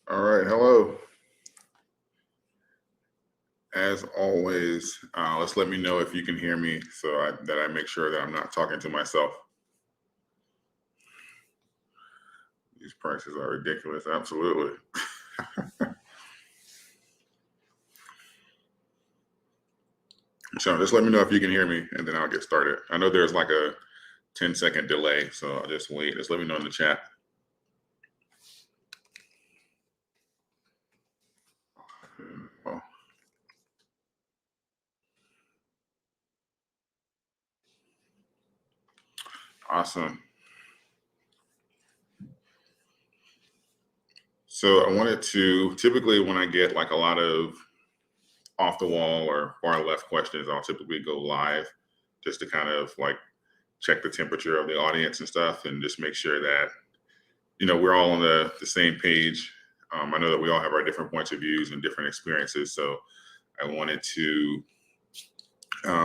All right, hello. As always, let's let me know if you can hear me that I make sure that I'm not talking to myself. These prices are ridiculous, absolutely. So just let me know if you can hear me and then I'll get started. I know there's like a 10-second delay, so I'll just wait. Just let me know in the chat. Oh, awesome. So I wanted to, typically when I get like a lot of off the wall or far left questions, I'll typically go live just to kind of like check the temperature of the audience and stuff and just make sure that we're all on the same page. I know that we all have our different points of views and different experiences, so I wanted to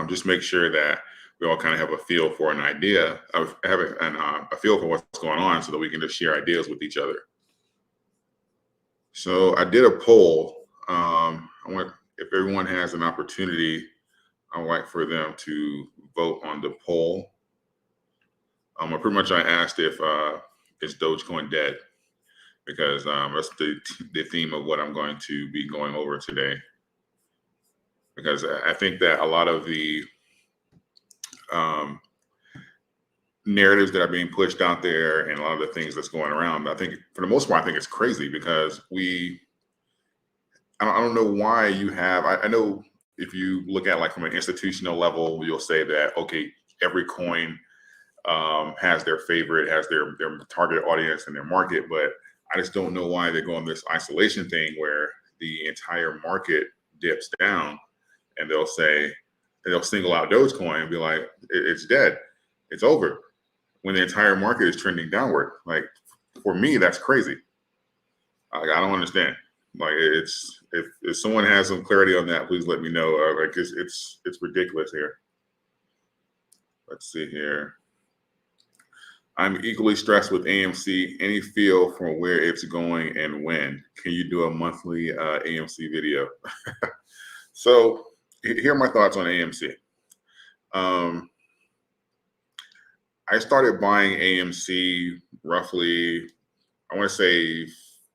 just make sure that we all kind of have a feel for an idea of having a feel for what's going on so that we can just share ideas with each other. So I did a poll. I want, if everyone has an opportunity, I'd like for them to vote on the poll. Pretty much I asked if is Dogecoin dead, because that's the theme of what I'm going to be going over today. Because I think that a lot of the narratives that are being pushed out there and a lot of the things that's going around, I think for the most part, I think it's crazy because I don't know why you have, I know if you look at like from an institutional level, you'll say that, okay, every coin has their favorite, has their target audience and their market, but I just don't know why they go on this isolation thing where the entire market dips down and they'll single out Dogecoin and be like, it's dead, it's over, when the entire market is trending downward. Like, for me, that's crazy. Like, I don't understand. Like, it's if someone has some clarity on that, please let me know. Like, it's ridiculous here. Let's see here. I'm equally stressed with AMC. Any feel for where it's going and when? Can you do a monthly AMC video? So here are my thoughts on AMC. I started buying AMC roughly, I want to say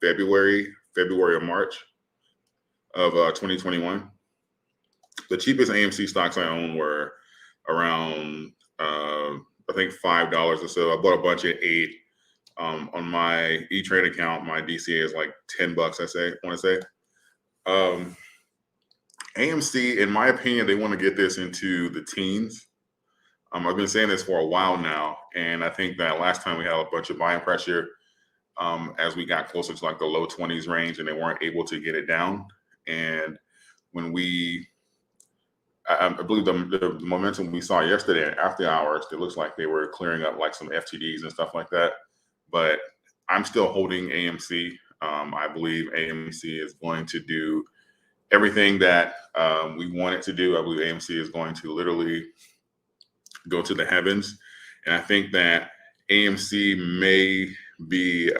February or March of 2021. The cheapest AMC stocks I own were around, I think $5 or so. I bought a bunch at $8. On my E-Trade account, my DCA is like $10, I want to say. AMC, in my opinion, they want to get this into the teens. I've been saying this for a while now, and I think that last time we had a bunch of buying pressure as we got closer to like the low 20s range, and they weren't able to get it down. And when I believe the momentum we saw yesterday after hours, it looks like they were clearing up like some FTDs and stuff like that. But I'm still holding AMC. I believe AMC is going to do everything that we want it to do. I believe AMC is going to literally go to the heavens. And I think that AMC may be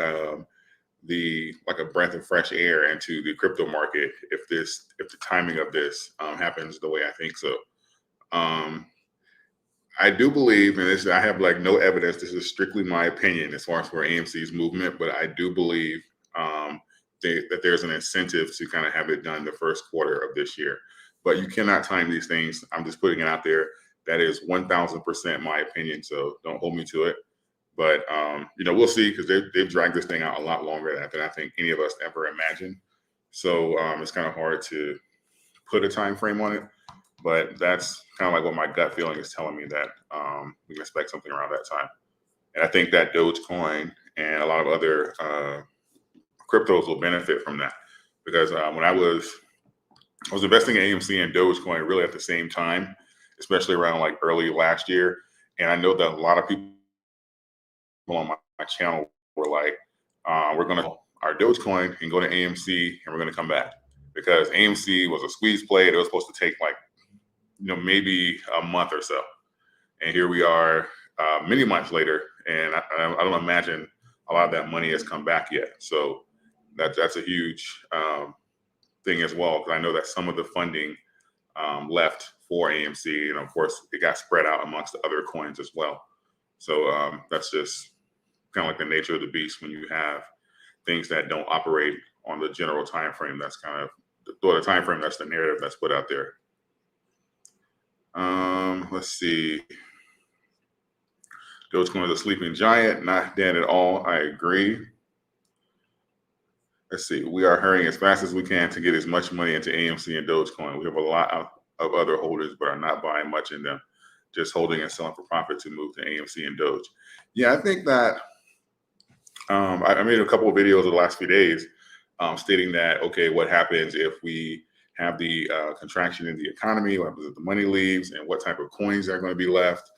like a breath of fresh air into the crypto market if the timing of this happens the way I think so. I do believe, and I have like no evidence, this is strictly my opinion as far as for AMC's movement, but I do believe that there's an incentive to kind of have it done the first quarter of this year. But you cannot time these things. I'm just putting it out there. That is 1000% my opinion, so don't hold me to it. But we'll see, because they've dragged this thing out a lot longer than I think any of us ever imagined. So it's kind of hard to put a time frame on it. But that's kind of like what my gut feeling is telling me, that we can expect something around that time. And I think that Dogecoin and a lot of other cryptos will benefit from that, because when I was investing in AMC and Dogecoin really at the same time, especially around like early last year. And I know that a lot of people on my channel were like, we're going to our Dogecoin and go to AMC and we're going to come back, because AMC was a squeeze play. It was supposed to take like, maybe a month or so. And here we are many months later. And I don't imagine a lot of that money has come back yet. So that's a huge thing as well, because I know that some of the funding left for AMC, and of course it got spread out amongst the other coins as well. So that's just kind of like the nature of the beast when you have things that don't operate on the general time frame. That's kind of the time frame, that's the narrative that's put out there. Let's see. Dogecoin is a sleeping giant, not dead at all. I agree. Let's see. We are hurrying as fast as we can to get as much money into AMC and Dogecoin. We have a lot of other holders, but are not buying much in them. Just holding and selling for profit to move to AMC and Doge. Yeah, I think that I made a couple of videos in the last few days stating that, okay, what happens if we have the contraction in the economy, what happens if the money leaves, and what type of coins are going to be left.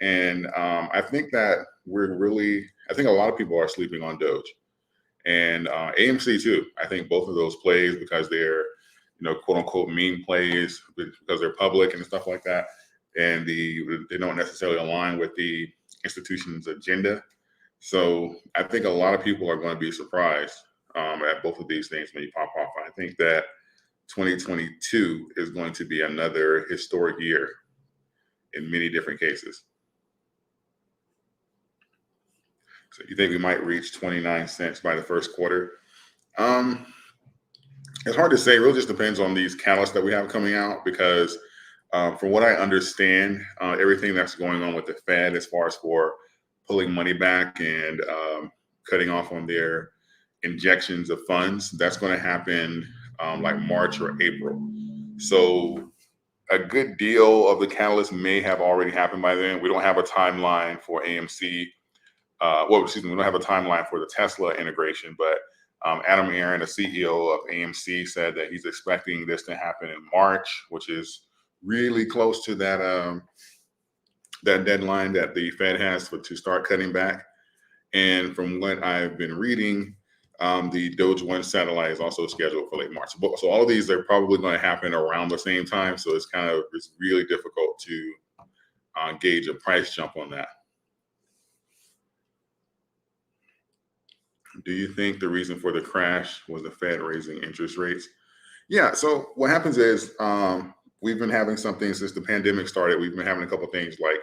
And I think that I think a lot of people are sleeping on Doge and AMC too. I think both of those plays, because they're, quote unquote meme plays, because they're public and stuff like that. And they don't necessarily align with the institution's agenda. So I think a lot of people are going to be surprised at both of these things when you pop off. I think that 2022 is going to be another historic year in many different cases. So you think we might reach 29 cents by the first quarter? It's hard to say. It really just depends on these catalysts that we have coming out, because from what I understand, everything that's going on with the Fed as far as for pulling money back and cutting off on their injections of funds, that's going to happen like March or April. So a good deal of the catalyst may have already happened by then. We don't have a timeline for AMC. We don't have a timeline for the Tesla integration, but Adam Aron, the CEO of AMC, said that he's expecting this to happen in March, which is really close to that that deadline that the Fed has to start cutting back. And from what I've been reading, the Doge 1 satellite is also scheduled for late March. So all of these are probably going to happen around the same time. So it's really difficult to gauge a price jump on that. Do you think the reason for the crash was the Fed raising interest rates? Yeah. So what happens is we've been having something since the pandemic started. We've been having a couple of things like,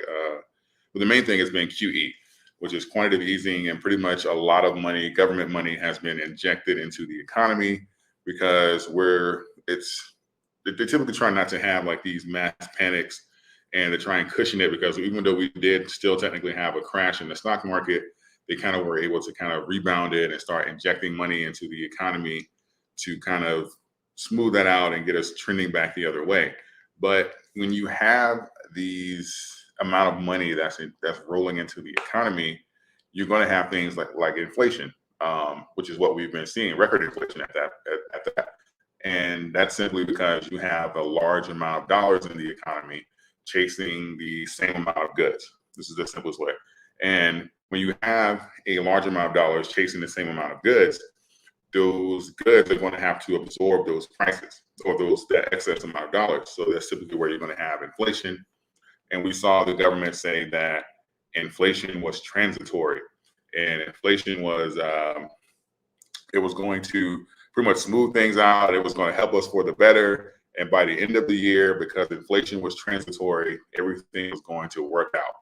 the main thing has been QE, which is quantitative easing, and pretty much a lot of money, government money, has been injected into the economy because they typically try not to have like these mass panics, and to try and cushion it, because even though we did still technically have a crash in the stock market, they kind of were able to kind of rebound it and start injecting money into the economy to kind of smooth that out and get us trending back the other way. But when you have these amount of money that's rolling into the economy, you're going to have things like inflation, which is what we've been seeing, record inflation at that. And that's simply because you have a large amount of dollars in the economy chasing the same amount of goods. This is the simplest way. And when you have a large amount of dollars chasing the same amount of goods, those goods are going to have to absorb those prices or that excess amount of dollars. So that's typically where you're going to have inflation. And we saw the government say that inflation was transitory, and inflation was it was going to pretty much smooth things out. It was going to help us for the better. And by the end of the year, because inflation was transitory, everything was going to work out.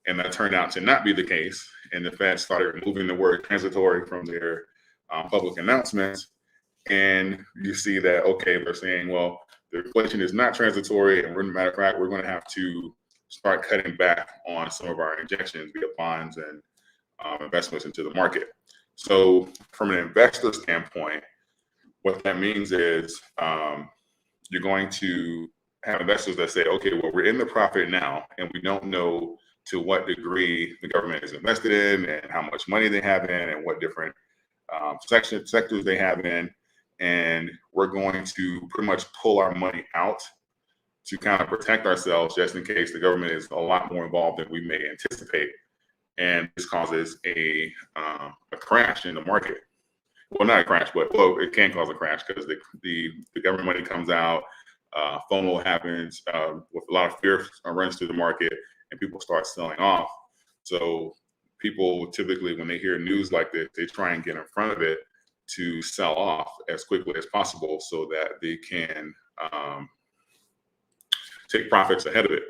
And that turned out to not be the case. And the Fed started removing the word transitory from their public announcements. And you see that, okay, they're saying, well, the inflation is not transitory. And matter of fact, we're going to have to start cutting back on some of our injections via bonds and investments into the market. So from an investor standpoint, what that means is you're going to have investors that say, okay, well, we're in the profit now, and we don't know to what degree the government is invested in and how much money they have in and what different sectors they have in. And we're going to pretty much pull our money out to kind of protect ourselves just in case the government is a lot more involved than we may anticipate. And this causes a crash in the market. Well, not a crash, but it can cause a crash because the government money comes out, FOMO happens, with a lot of fear runs through the market, and people start selling off. So people typically, when they hear news like this, they try and get in front of it to sell off as quickly as possible so that they can take profits ahead of it.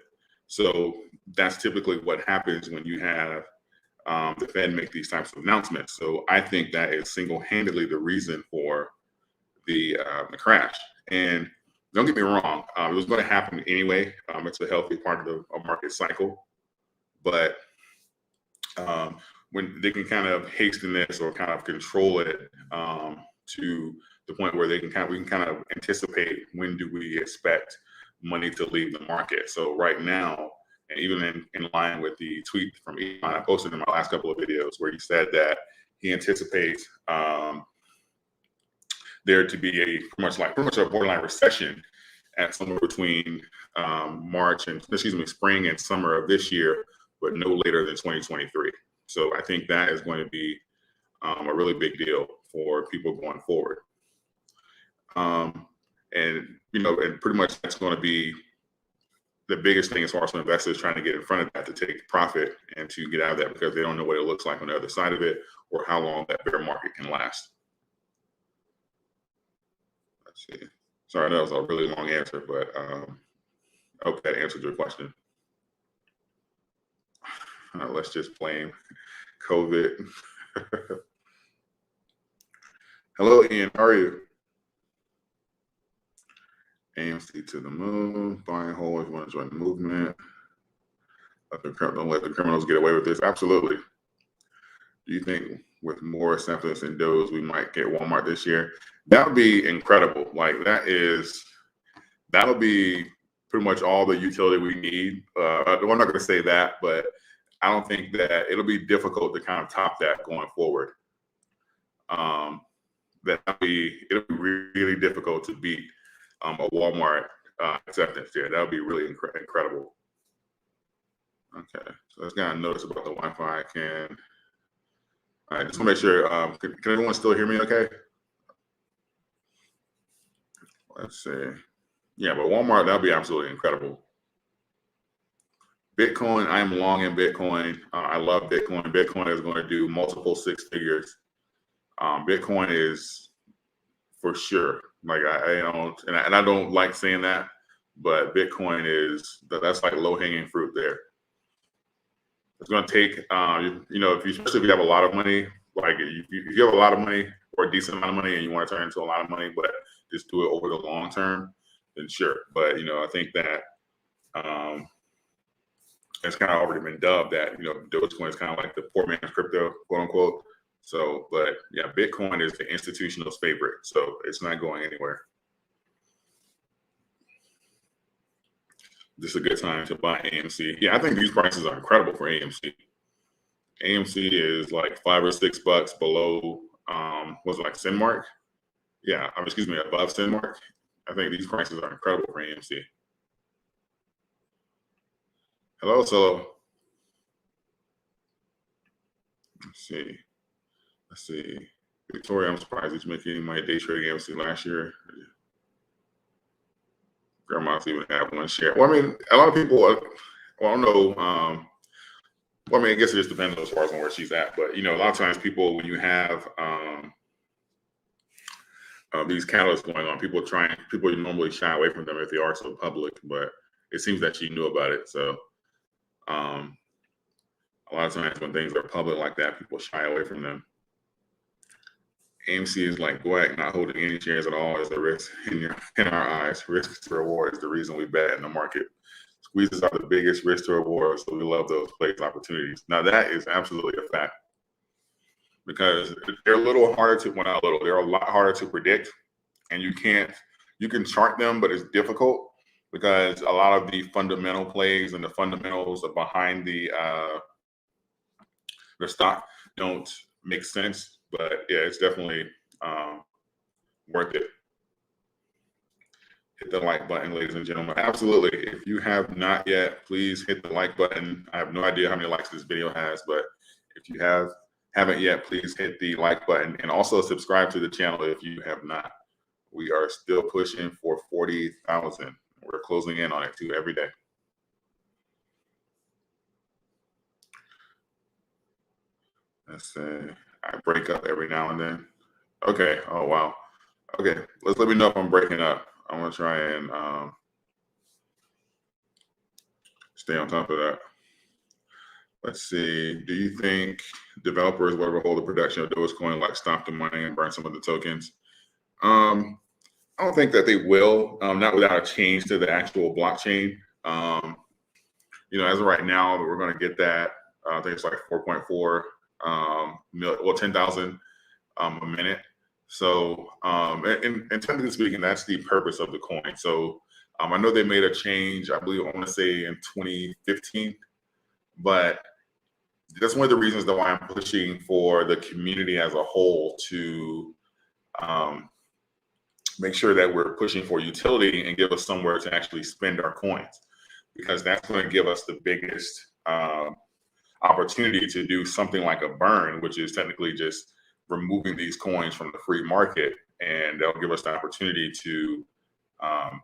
So that's typically what happens when you have the Fed make these types of announcements. So I think that is single-handedly the reason for the crash. And don't get me wrong, it was going to happen anyway. It's a healthy part of a market cycle, but when they can kind of hasten this or kind of control it to the point where we can kind of anticipate when do we expect money to leave the market. So right now, and even in line with the tweet from Elon I posted in my last couple of videos, where he said that he anticipates there to be pretty much a borderline recession at somewhere between spring and summer of this year, but no later than 2023. So I think that is going to be a really big deal for people going forward. And pretty much that's going to be the biggest thing as far as investors trying to get in front of that, to take profit and to get out of that, because they don't know what it looks like on the other side of it or how long that bear market can last. Let's see. Sorry, that was a really long answer, but I hope that answered your question. Let's just blame COVID. Hello, Ian. How are you? AMC to the moon. Buying hold. You want to join the movement? Don't let the criminals get away with this. Absolutely. Do you think with more acceptance in Doge, we might get Walmart this year? That would be incredible. Like that'll be pretty much all the utility we need. I'm not going to say that, but I don't think that it'll be difficult to kind of top that going forward. It'll be really difficult to beat a Walmart acceptance there. That would be really incredible. Okay, so let's kind of notice about the Wi-Fi. All right, just want to make sure. Can everyone still hear me? Okay. Let's see. Yeah, but Walmart, that'll be absolutely incredible. Bitcoin, I am long in Bitcoin. I love Bitcoin. Bitcoin is going to do multiple six figures. Bitcoin is for sure. Like I don't, and I don't like saying that, but Bitcoin that's like low hanging fruit there. It's going to take, especially if you have a lot of money, like if you have a lot of money or a decent amount of money and you want to turn into a lot of money, but just do it over the long term, then sure. But I think that it's kind of already been dubbed that Dogecoin is kind of like the poor man's crypto, quote unquote. So, but yeah, Bitcoin is the institutional's favorite, so it's not going anywhere. This is a good time to buy AMC. Yeah, I think these prices are incredible for AMC. AMC is like $5 or $6 below, was it like Sinmark? Yeah, excuse me, above Sinmark. I think these prices are incredible for AMC. Hello, Solo. Let's see. Victoria, I'm surprised he's making my day trading AMC last year. Grandma's even have one share. Well, I mean, a lot of people, I don't know. Well, I mean, I guess it just depends as far as on where she's at. But, a lot of times people, when you have these catalysts going on, people normally shy away from them if they are so public. But it seems that she knew about it. So a lot of times when things are public like that, people shy away from them. AMC is like black, not holding any shares at all is the risk in our eyes. Risk to reward is the reason we bet in the market. Squeezes are the biggest risk to reward, so we love those place opportunities. Now that is absolutely a fact, because they're a little harder to, well, not a little, they're a lot harder to predict, and you can chart them, but it's difficult because a lot of the fundamental plays and the fundamentals behind the stock don't make sense. But yeah, it's definitely worth it. Hit the like button, ladies and gentlemen. Absolutely. If you have not yet, please hit the like button. I have no idea how many likes this video has, but if you haven't yet, please hit the like button and also subscribe to the channel if you have not. We are still pushing for 40,000. We're closing in on it too every day. Let's say I break up every now and then. Okay. Oh wow. Okay. Let me know if I'm breaking up. I'm gonna try and stay on top of that. Let's see. Do you think developers will ever hold the production of Dogecoin, like stop the mining and burn some of the tokens? Um, I don't think that they will. Not without a change to the actual blockchain. Um, as of right now, we're going to get that. I think it's like 4.4 million, well, 10,000 a minute. So, and technically speaking, that's the purpose of the coin. So, I know they made a change, I believe, I want to say in 2015, but that's one of the reasons that why I'm pushing for the community as a whole to um, make sure that we're pushing for utility and give us somewhere to actually spend our coins, because that's going to give us the biggest opportunity to do something like a burn, which is technically just removing these coins from the free market, and that'll give us the opportunity to um,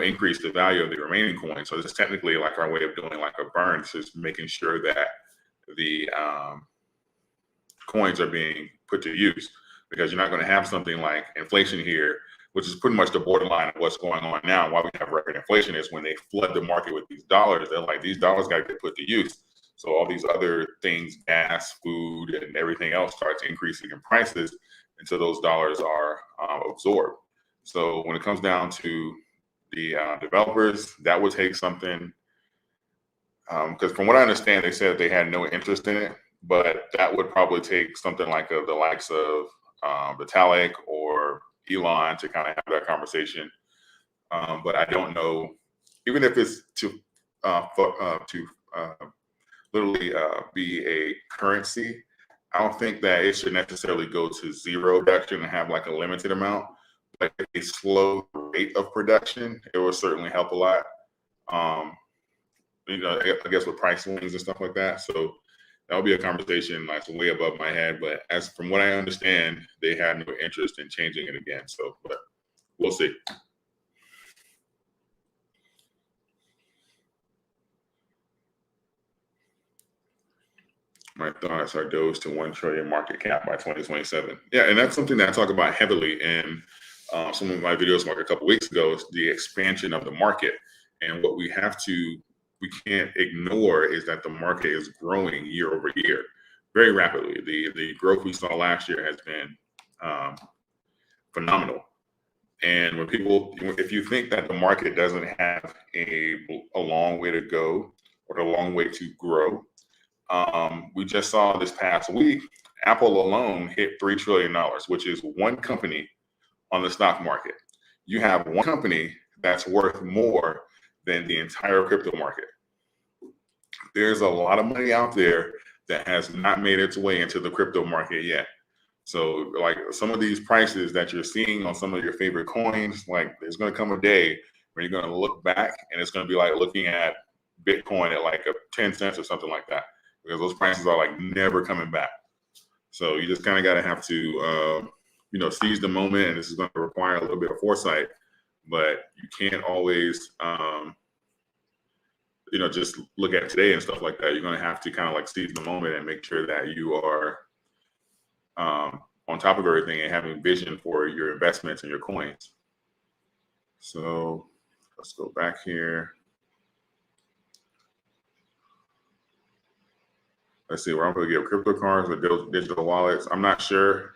increase the value of the remaining coins. So this is technically like our way of doing like a burn. It's just making sure that the coins are being put to use, because you're not going to have something like inflation here, which is pretty much the borderline of what's going on now. Why we have record inflation is when they flood the market with these dollars, they're like, these dollars got to get put to use. So all these other things, gas, food, and everything else starts increasing in prices until those dollars are absorbed. So when it comes down to the developers, that would take something, because from what I understand, they said they had no interest in it, but that would probably take something like the likes of Vitalik or Elon to kind of have that conversation. But I don't know, even if it's to literally be a currency, I don't think that it should necessarily go to zero production and have like a limited amount. But if they slow the rate of production, it will certainly help a lot. Um, I guess with price swings and stuff like that. So that would be a conversation that's way above my head. But as from what I understand, they had no interest in changing it again. So, but we'll see. My thoughts are Doge to 1 trillion market cap by 2027. Yeah, and that's something that I talk about heavily in some of my videos like a couple weeks ago, is the expansion of the market. And what we can't ignore is that the market is growing year over year very rapidly. The growth we saw last year has been phenomenal. And if you think that the market doesn't have a long way to go or a long way to grow, we just saw this past week, Apple alone hit $3 trillion, which is one company on the stock market. You have one company that's worth more than the entire crypto market. There's a lot of money out there that has not made its way into the crypto market yet. So like some of these prices that you're seeing on some of your favorite coins, like there's going to come a day where you're going to look back and it's going to be like looking at Bitcoin at like 10 cents or something like that, because those prices are like never coming back. So you just kind of got to have to, seize the moment. And this is going to require a little bit of foresight, but you can't always, just look at today and stuff like that. You're going to have to kind of like seize the moment and make sure that you are on top of everything and having vision for your investments and your coins. So let's go back here. Let's see, where I'm going to give crypto cards or digital wallets. I'm not sure.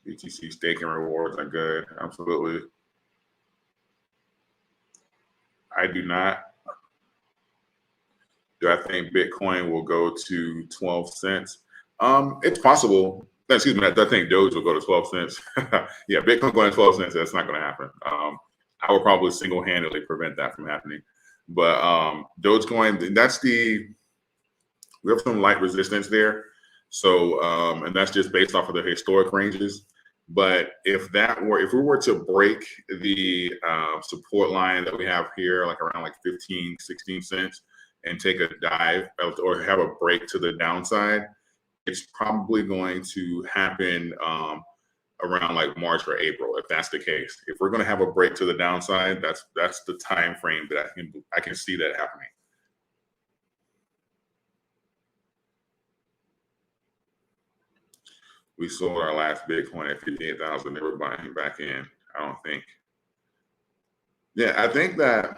BTC staking rewards are good. Absolutely. I do not. Do I think Bitcoin will go to 12 cents? It's possible. Excuse me. I think Doge will go to 12 cents. Yeah, Bitcoin going to 12 cents. That's not going to happen. I will probably single-handedly prevent that from happening. But Dogecoin, we have some light resistance there. So, and that's just based off of the historic ranges. But if we were to break the support line that we have here, like around like 15, 16 cents, and take a dive or have a break to the downside, it's probably going to happen around like March or April, if that's the case. If we're going to have a break to the downside, that's the time frame that I can see that happening. We sold our last Bitcoin at 58,000. They were buying back in. I don't think. Yeah, I think that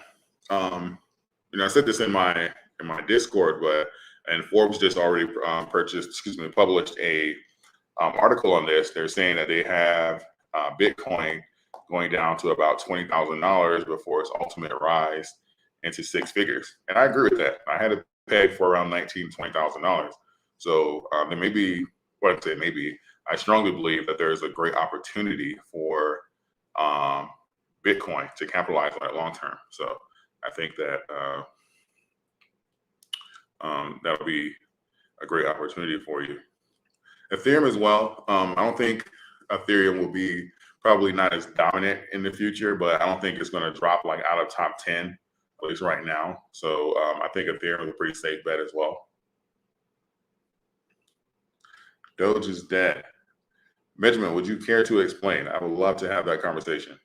I said this in my Discord, and Forbes just already published a article on this. They're saying that they have Bitcoin going down to about $20,000 before its ultimate rise into six figures. And I agree with that. I had it pegged for around $20,000. So there may be, what I'd say maybe, I strongly believe that there is a great opportunity for Bitcoin to capitalize on it long term. So I think that that'll be a great opportunity for you. Ethereum as well. I don't think Ethereum will be probably not as dominant in the future, but I don't think it's going to drop like out of top 10, at least right now. So I think Ethereum is a pretty safe bet as well. Doge is dead. Benjamin, would you care to explain? I would love to have that conversation.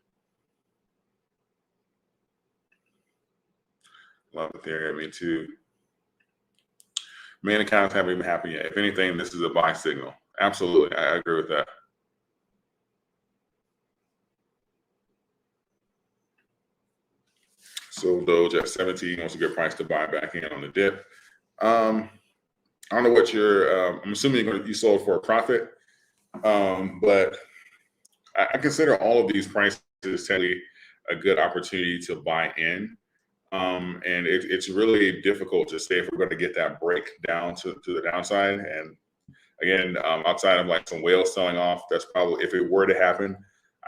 Love Ethereum, me too. Main accounts haven't even happened yet. If anything, this is a buy signal. Absolutely, I agree with that. So Doge at 17 wants a good price to buy back in on the dip. I don't know what I'm assuming you sold for a profit, but I consider all of these prices technically a good opportunity to buy in. And it's really difficult to say if we're going to get that break down to the downside. And again, outside of like some whales selling off, that's probably, if it were to happen,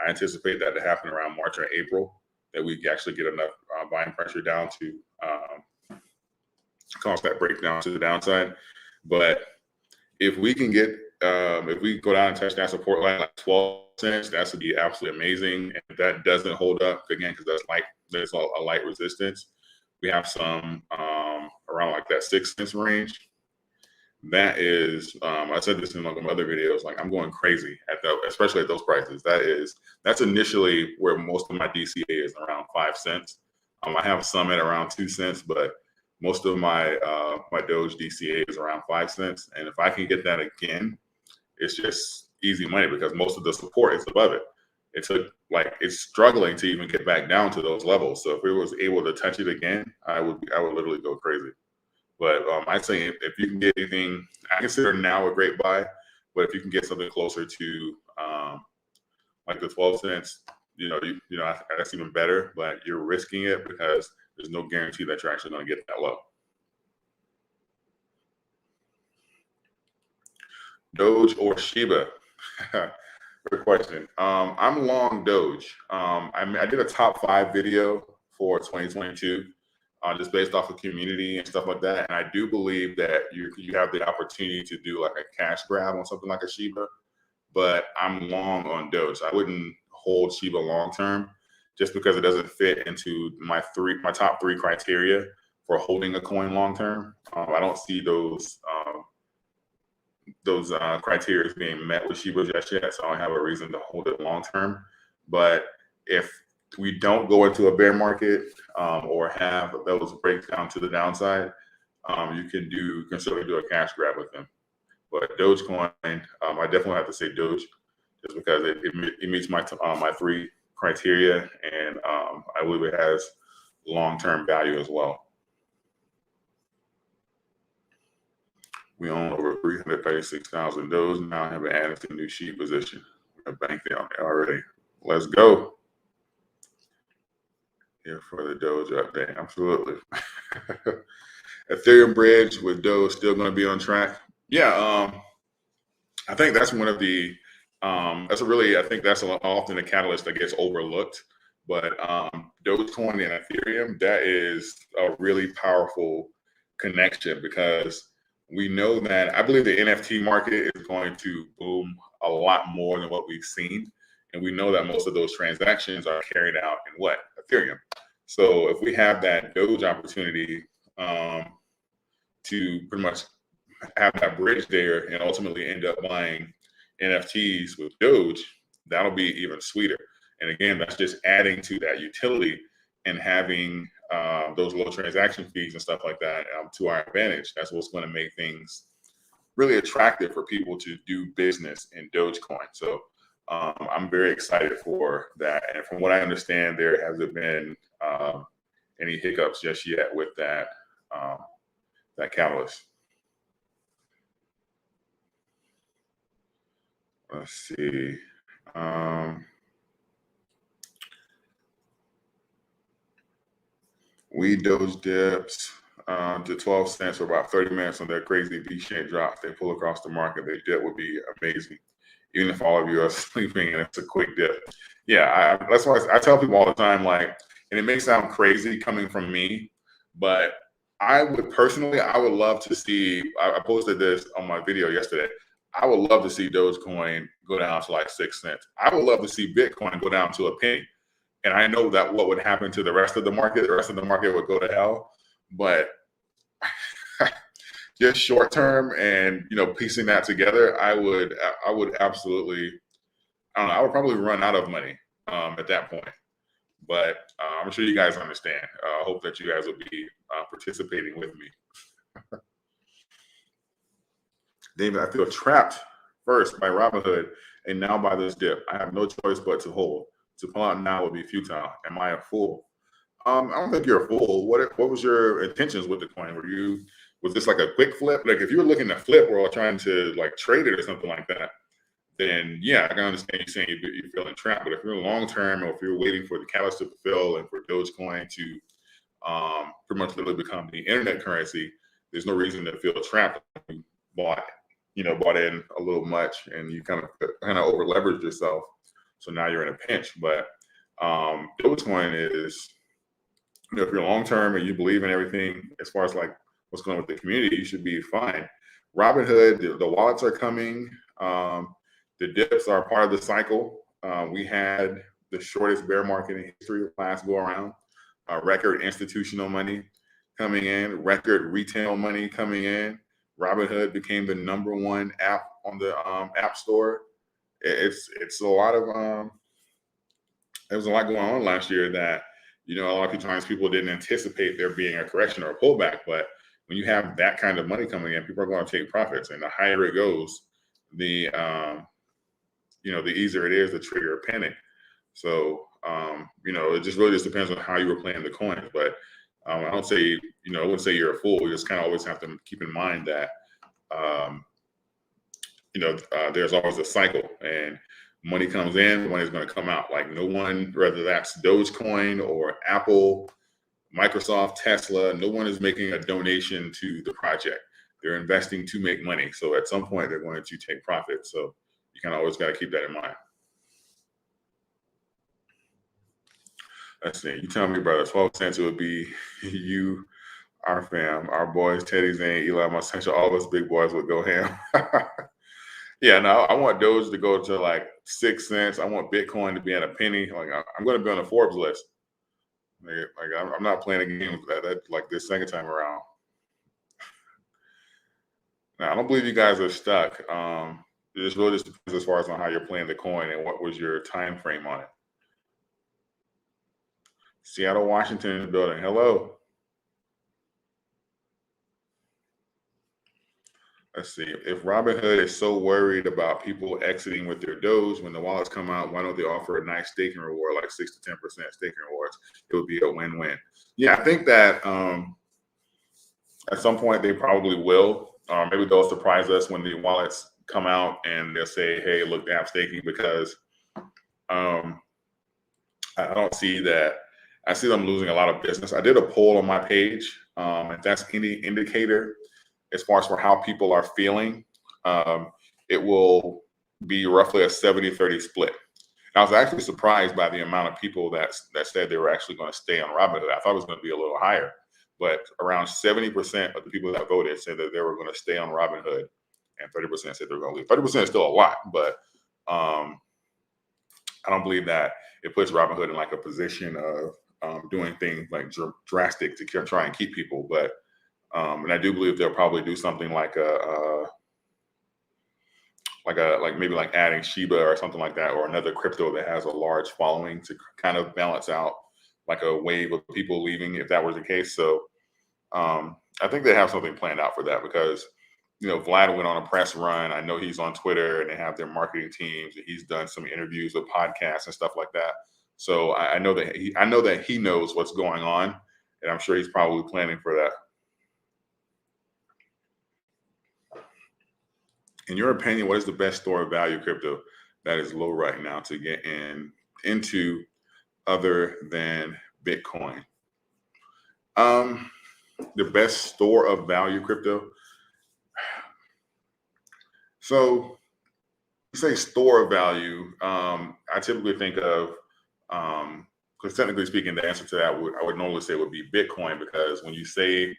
I anticipate that to happen around March or April, that we actually get enough buying pressure down to cause that breakdown to the downside. But if we can get, if we go down and touch that support line like 12 cents, that would be absolutely amazing. And if that doesn't hold up, again, because there's a light resistance, we have some around like that 6 cents range. That is, I said this in one of my other videos, like I'm going crazy at especially at those prices. That's initially where most of my DCA is, around 5 cents. I have some at around 2 cents, but most of my my Doge DCA is around 5 cents. And if I can get that again, it's just easy money because most of the support is above it. It's struggling to even get back down to those levels. So if it was able to touch it again, I would literally go crazy. But I'd say if you can get anything, I consider now a great buy. But if you can get something closer to like the 12 cents, that's even better. But you're risking it because there's no guarantee that you're actually going to get that low. Doge or Shiba? Good question. I'm long Doge. I did a top 5 video for 2022, just based off of community and stuff like that. And I do believe that you have the opportunity to do like a cash grab on something like a Shiba, but I'm long on Doge. I wouldn't hold Shiba long term just because it doesn't fit into my top 3 criteria for holding a coin long term. I don't see those criteria being met with Shiba just yet, so I don't have a reason to hold it long term. But if we don't go into a bear market or have those breakdown to the downside, you can certainly do a cash grab with them. But Dogecoin, I definitely have to say Doge, just because it meets my 3 criteria, and I believe it has long-term value as well. We own over 336,000 Doge. Now I have added to new sheet position. I banked it on there already. Let's go. Here for the Doge update. Absolutely. Ethereum bridge with Doge still going to be on track. Yeah. I think that's one of the, I think that's often a catalyst that gets overlooked. But Dogecoin and Ethereum, that is a really powerful connection, because we know that I believe the NFT market is going to boom a lot more than what we've seen. And we know that most of those transactions are carried out in Ethereum. So if we have that Doge opportunity to pretty much have that bridge there and ultimately end up buying NFTs with Doge, that'll be even sweeter. And again, that's just adding to that utility and having those low transaction fees and stuff like that to our advantage. That's what's going to make things really attractive for people to do business in Dogecoin. So I'm very excited for that. And from what I understand, there hasn't been any hiccups just yet with that that catalyst. Let's see. We Doge dips to 12 cents for about 30 minutes on their crazy V-shaped drops. They pull across the market. Their dip would be amazing, even if all of you are sleeping and it's a quick dip. Yeah, that's why I tell people all the time, like, and it may sound crazy coming from me, but I would personally, I would love to see, I posted this on my video yesterday. I would love to see Dogecoin go down to like 6 cents. I would love to see Bitcoin go down to a penny. And I know that what would happen to the rest of the market would go to hell. But just short term and, you know, piecing that together, I would absolutely, I don't know, I would probably run out of money at that point. But I'm sure you guys understand. I hope that you guys will be participating with me. David, I feel trapped first by Robinhood and now by this dip. I have no choice but to hold. To pull out now would be futile. Am I a fool? I don't think you're a fool. What was your intentions with the coin? Was this like a quick flip? Like if you were looking to flip or trying to like trade it or something like that, then yeah, I can understand you saying you're feeling trapped. But if you're long term or if you're waiting for the catalyst to fulfill and for Dogecoin to pretty much literally become the internet currency, there's no reason to feel trapped. You bought in a little much and you kind of over leveraged yourself. So now you're in a pinch. But Dogecoin is, you know, if you're long term and you believe in everything as far as like what's going on with the community, you should be fine. Robinhood, the wallets are coming. The dips are part of the cycle. We had the shortest bear market in history last go around. Record institutional money coming in, record retail money coming in. Robinhood became the #1 app on the App Store. It's a lot of there was a lot going on last year that, you know, a lot of times people didn't anticipate there being a correction or a pullback. But when you have that kind of money coming in, people are going to take profits, and the higher it goes, the the easier it is to trigger a panic. So you know, it just really just depends on how you were playing the coins. But I don't say, you know, I wouldn't say you're a fool. You just kind of always have to keep in mind that there's always a cycle, and money comes in, money's going to come out. Like no one, whether that's Dogecoin or Apple, Microsoft, Tesla, no one is making a donation to the project. They're investing to make money. So at some point, they're going to take profit. So you kind of always got to keep that in mind. Let's see. You tell me, brother, 12 cents it would be you, our fam, our boys, Teddy Zane, Eli, my central, all those big boys would go ham. Yeah, no, I want Doge to go to like 6 cents. I want Bitcoin to be at a penny. Like I'm going to be on the Forbes list. Like I'm not playing a game with that like this second time around. Now I don't believe you guys are stuck. It just really just depends as far as on how you're playing the coin and what was your time frame on it. Seattle, Washington in the building. Hello. Let's see. If Robinhood is so worried about people exiting with their Doge when the wallets come out, why don't they offer a nice staking reward, like 6 to 10% staking rewards? It would be a win-win. Yeah, I think that at some point they probably will. Maybe they'll surprise us when the wallets come out and they'll say, "Hey, look, they have staking," because I don't see that. I see them losing a lot of business. I did a poll on my page. If that's any indicator as far as for how people are feeling, it will be roughly a 70-30 split. And I was actually surprised by the amount of people that said they were actually going to stay on Robinhood. I thought it was going to be a little higher, but around 70% of the people that voted said that they were going to stay on Robinhood, and 30% said they were going to leave. 30% is still a lot, but I don't believe that it puts Robinhood in like a position of doing things like drastic to try and keep people. But and I do believe they'll probably do something like maybe like adding Shiba or something like that, or another crypto that has a large following to kind of balance out like a wave of people leaving if that was the case. So I think they have something planned out for that, because Vlad went on a press run. I know he's on Twitter and they have their marketing teams, and he's done some interviews with podcasts and stuff like that. So I know that he knows what's going on, and I'm sure he's probably planning for that. In your opinion, what is the best store of value crypto that is low right now to get into other than Bitcoin? The best store of value crypto. So you say store of value. I typically think of, because technically speaking, the answer to that I would normally say would be Bitcoin, because when you say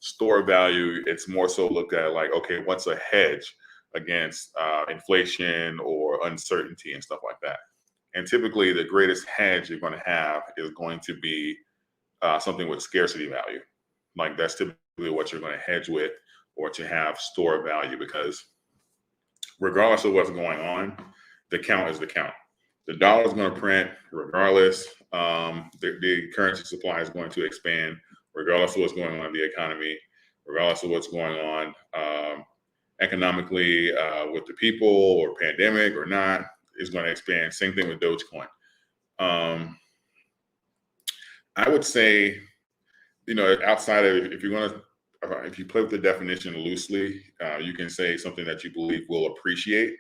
store of value, it's more so looked at like, okay, what's a hedge against inflation or uncertainty and stuff like that. And typically the greatest hedge you're going to have is going to be something with scarcity value. Like that's typically what you're going to hedge with, or to have store of value, because regardless of what's going on, the count is the count. The dollar is going to print regardless. The currency supply is going to expand regardless of what's going on in the economy, regardless of what's going on economically with the people, or pandemic or not, is going to expand. Same thing with Dogecoin. I would say, outside of, if you play with the definition loosely, you can say something that you believe will appreciate.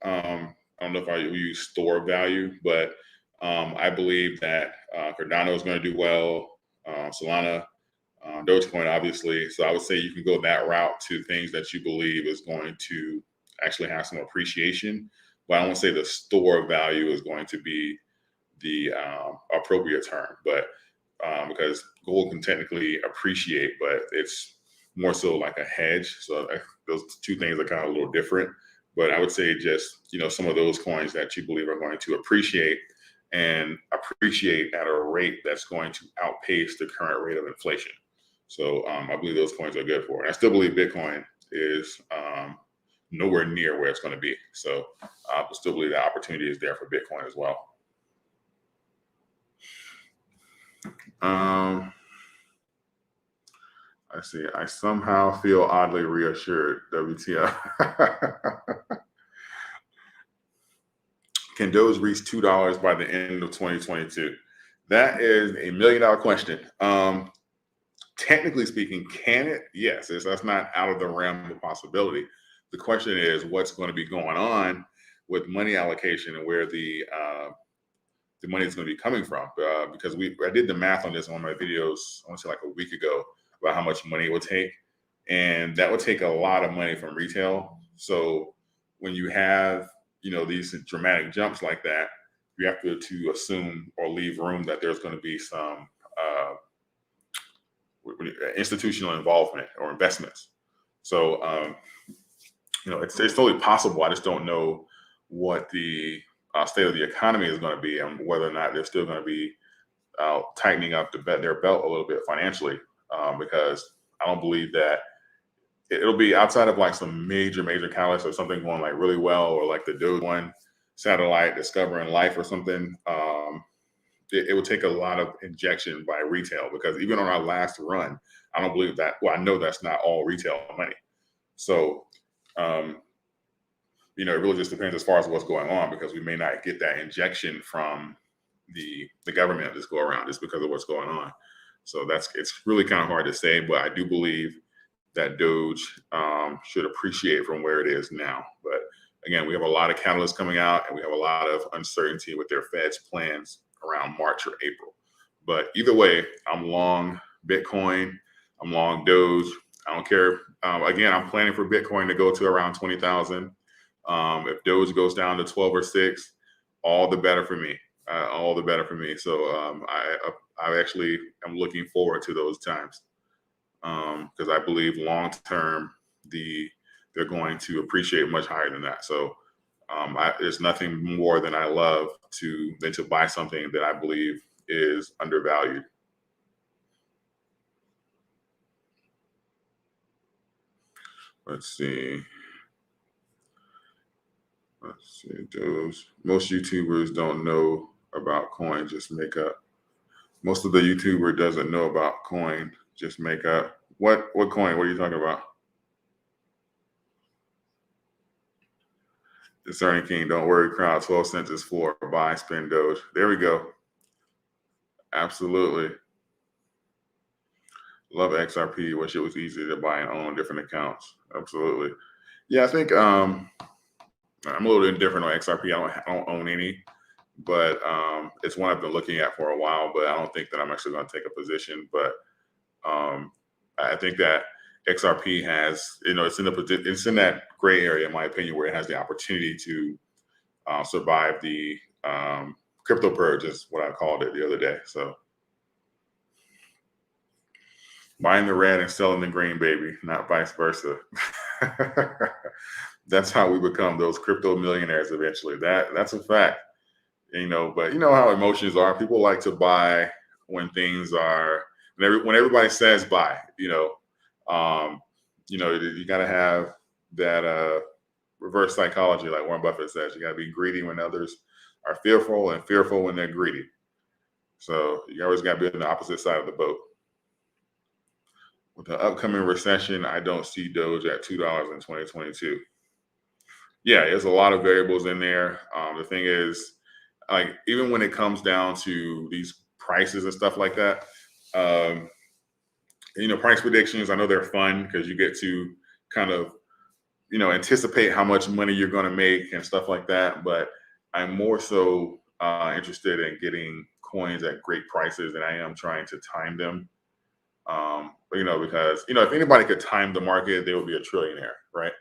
I don't know if I use store value, but I believe that Cardano is going to do well, Solana, Dogecoin, obviously. So I would say you can go that route to things that you believe is going to actually have some appreciation. But I won't say the store value is going to be the appropriate term, but because gold can technically appreciate, but it's more so like a hedge. So those two things are kind of a little different. But I would say just, some of those coins that you believe are going to appreciate, and appreciate at a rate that's going to outpace the current rate of inflation. So I believe those coins are good for it. I still believe Bitcoin is nowhere near where it's going to be. So I still believe the opportunity is there for Bitcoin as well. I see. I somehow feel oddly reassured. WTF. Can Doge reach $2 by the end of 2022? That is $1 million question. Technically speaking, can it? Yes, that's not out of the realm of possibility. The question is, what's going to be going on with money allocation and where the money is going to be coming from? Because I did the math on this on my videos, I want to say like a week ago, about how much money it would take, and that would take a lot of money from retail. So when you have these dramatic jumps like that, you have to assume or leave room that there's going to be some institutional involvement or investments. So it's totally possible. I just don't know what the state of the economy is going to be, and whether or not they're still going to be tightening up their belt a little bit financially, because I don't believe that it'll be outside of like some major catalysts or something going like really well, or like the Doge one satellite discovering life or something. It would take a lot of injection by retail, because even on our last run, I don't believe that. Well, I know that's not all retail money. So, it really just depends as far as what's going on, because we may not get that injection from the government this go around just because of what's going on. So it's really kind of hard to say, but I do believe that Doge should appreciate from where it is now. But again, we have a lot of catalysts coming out, and we have a lot of uncertainty with their Fed's plans around March or April. But either way, I'm long Bitcoin, I'm long Doge. I don't care. Again, I'm planning for Bitcoin to go to around 20,000. If Doge goes down to 12 or 6, all the better for me. All the better for me. So I actually am looking forward to those times, because I believe long term they're going to appreciate much higher than that. So there's nothing more than I love than to buy something that I believe is undervalued. Let's see. Those most YouTubers don't know about coin, just make up. Most of the YouTuber doesn't know about coin, just make up. What coin? What are you talking about? Discerning King, don't worry, crowd. 12 cents is for buy, spin, Doge. There we go. Absolutely. Love XRP. Wish it was easy to buy and own different accounts. Absolutely. Yeah, I think I'm a little indifferent on XRP. I don't own any, but it's one I've been looking at for a while. But I don't think that I'm actually going to take a position. But I think that XRP has, it's in that gray area, in my opinion, where it has the opportunity to survive the crypto purge, is what I called it the other day. So buying the red and selling the green, baby, not vice versa. That's how we become those crypto millionaires eventually. That's a fact. But you know how emotions are. People like to buy when things are, when everybody says buy. You got to have that reverse psychology, like Warren Buffett says. You got to be greedy when others are fearful, and fearful when they're greedy. So you always got to be on the opposite side of the boat. With the upcoming recession, I don't see Doge at $2 in 2022. Yeah, there's a lot of variables in there. The thing is, like, even when it comes down to these prices and stuff like that, price predictions, I know they're fun because you get to kind of, anticipate how much money you're going to make and stuff like that. But I'm more so interested in getting coins at great prices than I am trying to time them. Because, if anybody could time the market, they would be a trillionaire, right?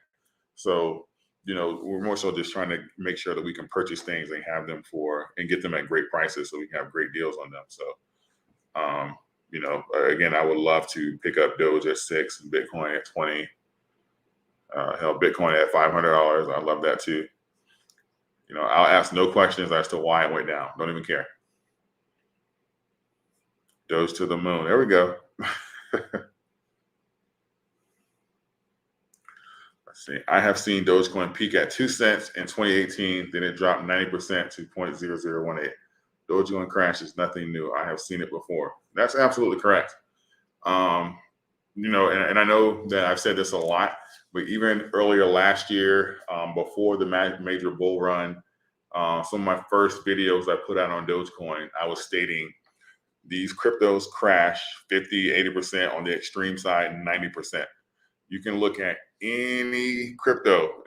So, we're more so just trying to make sure that we can purchase things and have them and get them at great prices so we can have great deals on them. So, again, I would love to pick up Doge at 6 and Bitcoin at 20. Hell, Bitcoin at $500. I love that too. I'll ask no questions as to why it went down. Don't even care. Doge to the moon. There we go. Let's see. I have seen Dogecoin peak at 2 cents in 2018. Then it dropped 90% to 0.0018. Dogecoin crash is nothing new. I have seen it before. That's absolutely correct. And I know that I've said this a lot, but even earlier last year, before the major bull run, some of my first videos I put out on Dogecoin, I was stating these cryptos crash 50, 80% on the extreme side, 90%. You can look at any crypto.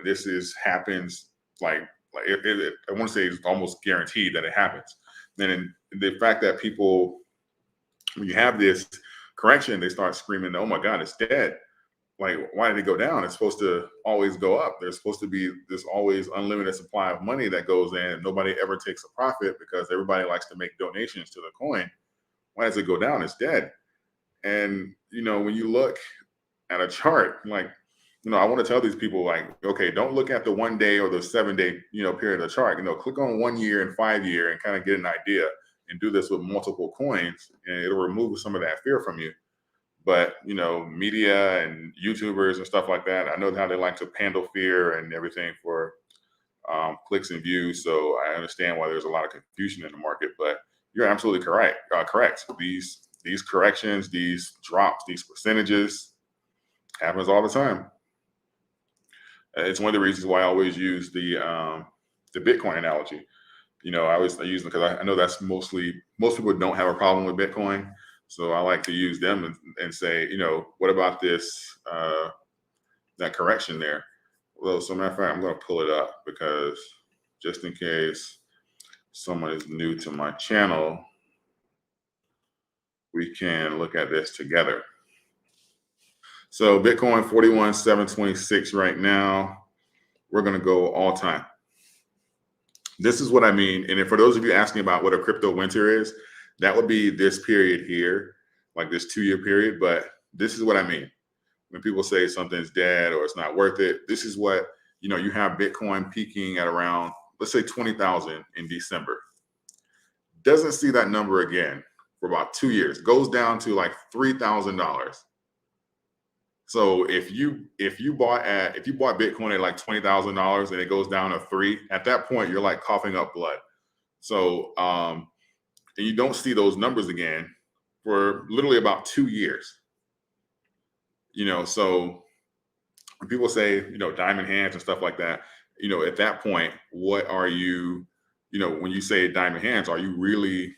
Happens I want to say it's almost guaranteed that it happens. Then the fact that people, when you have this correction, they start screaming, "Oh my God, it's dead!" Like, why did it go down? It's supposed to always go up. There's supposed to be this always unlimited supply of money that goes in. Nobody ever takes a profit because everybody likes to make donations to the coin. Why does it go down? It's dead. And when you look at a chart, I want to tell these people, okay, don't look at the 1 day or the 7 day, period of the chart. Click on 1 year and 5 year and kind of get an idea, and do this with multiple coins, and it'll remove some of that fear from you. But, media and YouTubers and stuff like that, I know how they like to handle fear and everything for clicks and views. So I understand why there's a lot of confusion in the market, but you're absolutely correct. These corrections, these drops, these percentages happens all the time. It's one of the reasons why I always use the Bitcoin analogy. I use them because I know that's most people don't have a problem with Bitcoin. So I like to use them and say, what about this, that correction there? Well, so matter of fact, I'm going to pull it up because just in case someone is new to my channel, we can look at this together. So Bitcoin 41,726 right now. We're going to go all time. This is what I mean. And for those of you asking about what a crypto winter is, that would be this period here, like this 2 year period. But this is what I mean. When people say something's dead or it's not worth it, this is what, you have Bitcoin peaking at around, let's say 20,000 in December. Doesn't see that number again for about 2 years. Goes down to like $3,000. So if you bought Bitcoin at like $20,000 and it goes down to $3,000, at that point you're like coughing up blood. So and you don't see those numbers again for literally about 2 years. So when people say diamond hands and stuff like that, at that point, what are you, when you say diamond hands, are you really,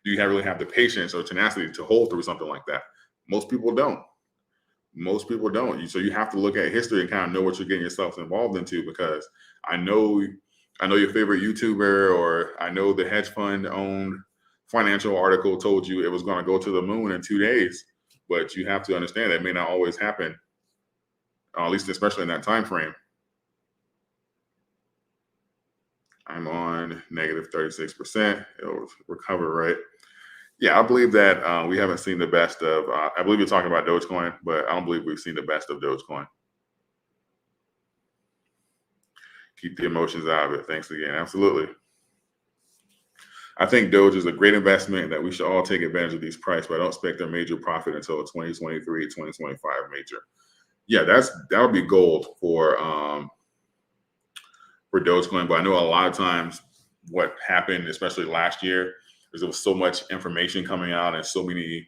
do you really have the patience or tenacity to hold through something like that? Most people don't. Most people don't. So you have to look at history and kind of know what you're getting yourself involved into, because I know your favorite YouTuber, or I know the hedge fund owned financial article told you it was going to go to the moon in 2 days, but you have to understand that may not always happen, at least especially in that time frame. I'm on negative 36%. It'll recover, right? Yeah, I believe that we haven't seen the best of, I believe you're talking about Dogecoin, but I don't believe we've seen the best of Dogecoin. Keep the emotions out of it. Thanks again. Absolutely. I think Doge is a great investment that we should all take advantage of these prices, but I don't expect a major profit until the 2023, 2025 major. Yeah, that'll be gold for Dogecoin. But I know a lot of times what happened, especially last year, is there was so much information coming out and so many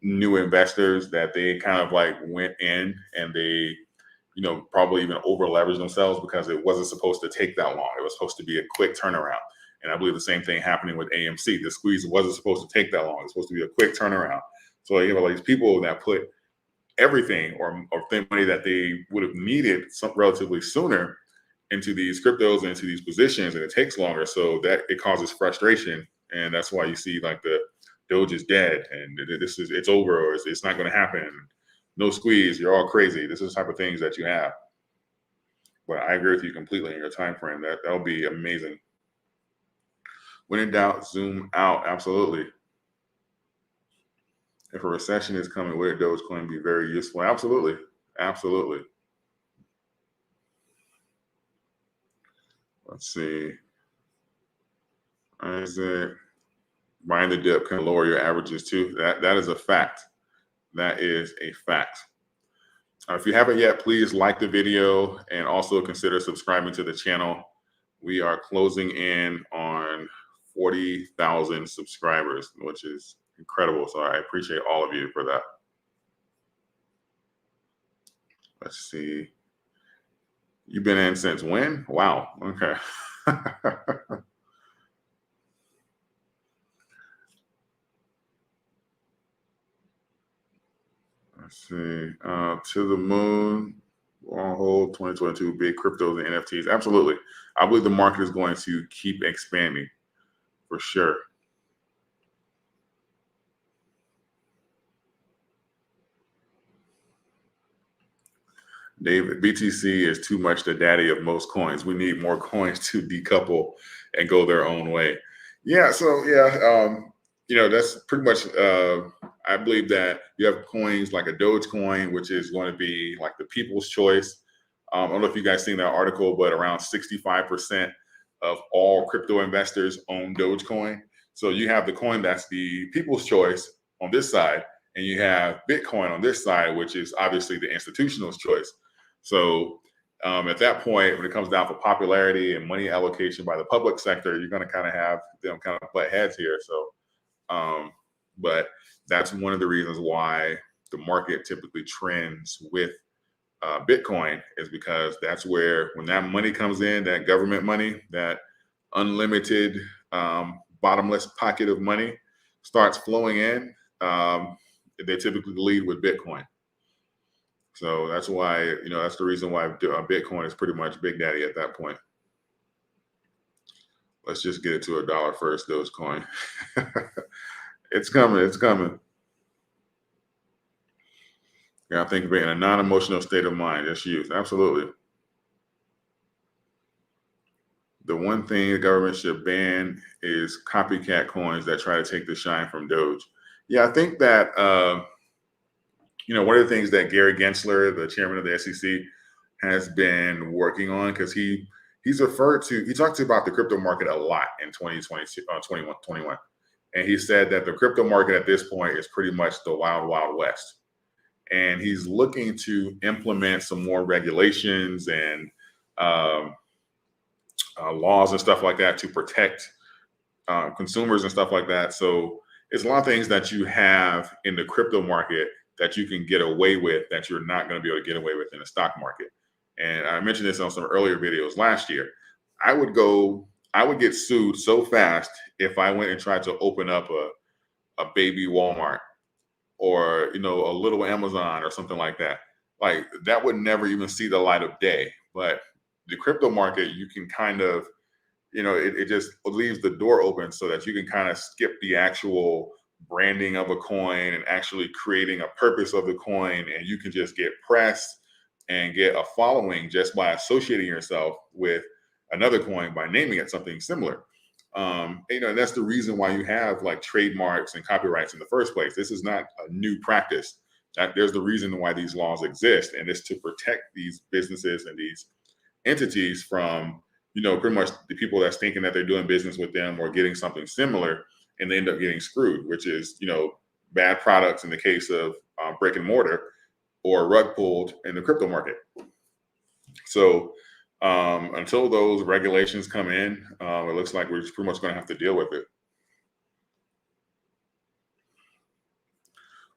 new investors that they kind of like went in and they, probably even over leveraged themselves, because it wasn't supposed to take that long. It was supposed to be a quick turnaround. And I believe the same thing happening with AMC. The squeeze wasn't supposed to take that long. It's supposed to be a quick turnaround. So you have all these people that put everything or think money that they would have needed relatively sooner into these cryptos and into these positions, and it takes longer. So that it causes frustration. And that's why you see like the Doge is dead and it's over, or it's not going to happen. No squeeze. You're all crazy. This is the type of things that you have. But I agree with you completely in your time frame. That'll be amazing. When in doubt, zoom out. Absolutely. If a recession is coming, would Dogecoin be very useful? Absolutely. Absolutely. Let's see. Isaac, buying the dip can lower your averages too. That is a fact. That is a fact. If you haven't yet, please like the video and also consider subscribing to the channel. We are closing in on 40,000 subscribers, which is incredible. So I appreciate all of you for that. Let's see. You've been in since when? Wow. Okay. Let's see. To the moon, on hold, 2022, big cryptos and NFTs. Absolutely. I believe the market is going to keep expanding for sure. David, BTC is too much the daddy of most coins. We need more coins to decouple and go their own way. Yeah. So yeah, that's pretty much. I believe that you have coins like a Dogecoin, which is going to be like the people's choice. I don't know if you guys seen that article, but around 65% of all crypto investors own Dogecoin. So you have the coin that's the people's choice on this side, and you have Bitcoin on this side, which is obviously the institutional's choice. So at that point, when it comes down for popularity and money allocation by the public sector, you're going to kind of have them kind of butt heads here. So, but that's one of the reasons why the market typically trends with Bitcoin, is because that's where, when that money comes in, that government money, that unlimited bottomless pocket of money starts flowing in, they typically lead with Bitcoin. So that's why, that's the reason why Bitcoin is pretty much Big Daddy at that point. Let's just get it to $1 first, Dogecoin. It's coming. It's coming. Yeah, I think of it in a non-emotional state of mind. That's youth. Absolutely. The one thing the government should ban is copycat coins that try to take the shine from Doge. Yeah, I think that, one of the things that Gary Gensler, the chairman of the SEC, has been working on, because he talked about the crypto market a lot in 2021. And he said that the crypto market at this point is pretty much the wild, wild west. And he's looking to implement some more regulations and laws and stuff like that to protect consumers and stuff like that. So it's a lot of things that you have in the crypto market that you can get away with that you're not going to be able to get away with in the stock market. And I mentioned this on some earlier videos last year. I would get sued so fast if I went and tried to open up a baby Walmart or a little Amazon or something like that. Like that would never even see the light of day. But the crypto market, you can kind of, it just leaves the door open so that you can kind of skip the actual branding of a coin and actually creating a purpose of the coin, and you can just get press and get a following just by associating yourself with another coin by naming it something similar. And that's the reason why you have like trademarks and copyrights in the first place. This is not a new practice. There's the reason why these laws exist, and it's to protect these businesses and these entities from, pretty much the people that's thinking that they're doing business with them or getting something similar, and they end up getting screwed, which is, bad products in the case of brick and mortar, or rug pulled in the crypto market. So until those regulations come in, it looks like we're just pretty much going to have to deal with it.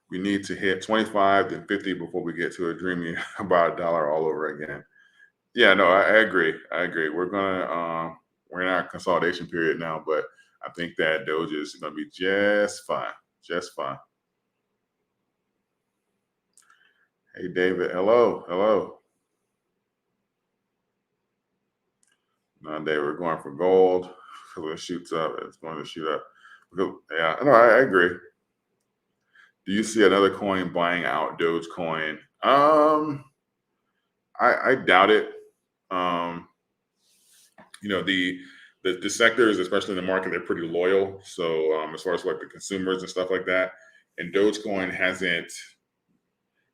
We need to hit 25 to 50 before we get to a dreaming about $1 all over again. Yeah, no, I agree. I agree. We're in our consolidation period now, but I think that Doge is going to be just fine. Just fine. Hey, David. Hello. Now, David, we're going for gold. So it shoots up. It's going to shoot up. Yeah, no, I agree. Do you see another coin buying out Dogecoin? I doubt it. The sectors, especially in the market, they're pretty loyal. So as far as like the consumers and stuff like that, and Dogecoin hasn't,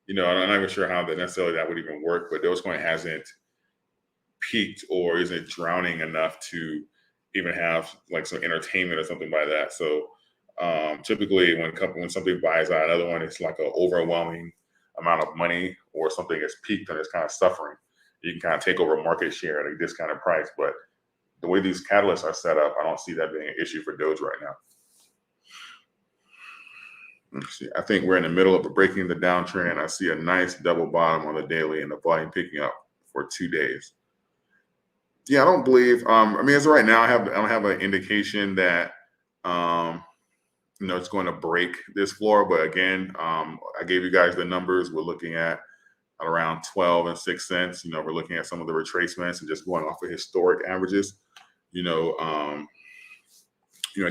I'm not even sure how necessarily that would even work, but Dogecoin hasn't peaked or isn't drowning enough to even have like some entertainment or something by that. So typically when something buys out another one, it's like an overwhelming amount of money, or something is peaked and it's kind of suffering. You can kind of take over market share at a discounted price, but the way these catalysts are set up, I don't see that being an issue for Doge right now. Let's see. I think we're in the middle of a breaking the downtrend. I see a nice double bottom on the daily and the volume picking up for 2 days. Yeah, I don't believe. As of right now, I don't have an indication that it's going to break this floor. But again, I gave you guys the numbers. We're looking at around 12 and 6 cents. We're looking at some of the retracements and just going off of historic averages. I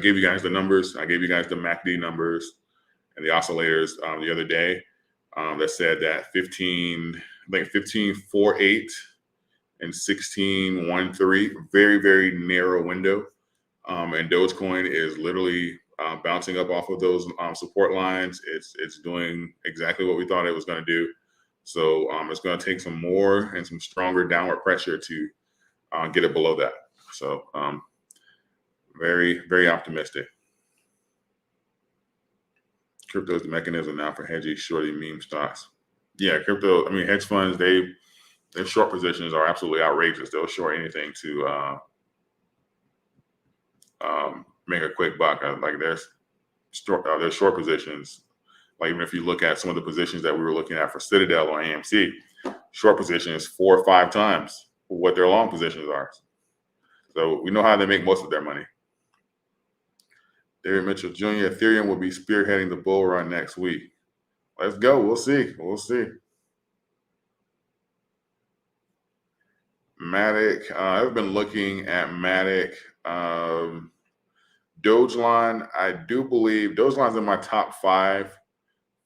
gave you guys the numbers. I gave you guys the MACD numbers and the oscillators the other day that said that 15.48 and 16.13, very, very narrow window. And Dogecoin is literally bouncing up off of those support lines. It's doing exactly what we thought it was going to do. So it's going to take some more and some stronger downward pressure to get it below that. So very, very optimistic. Crypto is the mechanism now for hedging shorty meme stocks. Yeah, crypto. Hedge funds, their short positions are absolutely outrageous. They'll short anything to make a quick buck. Like their short positions. Like even if you look at some of the positions that we were looking at for Citadel or AMC, short position is 4 or 5 times what their long positions are. So we know how they make most of their money. David Mitchell Jr., Ethereum will be spearheading the bull run next week. Let's go. We'll see. Matic. I've been looking at Matic. Dogeline. I do believe Dogeline's in my top 5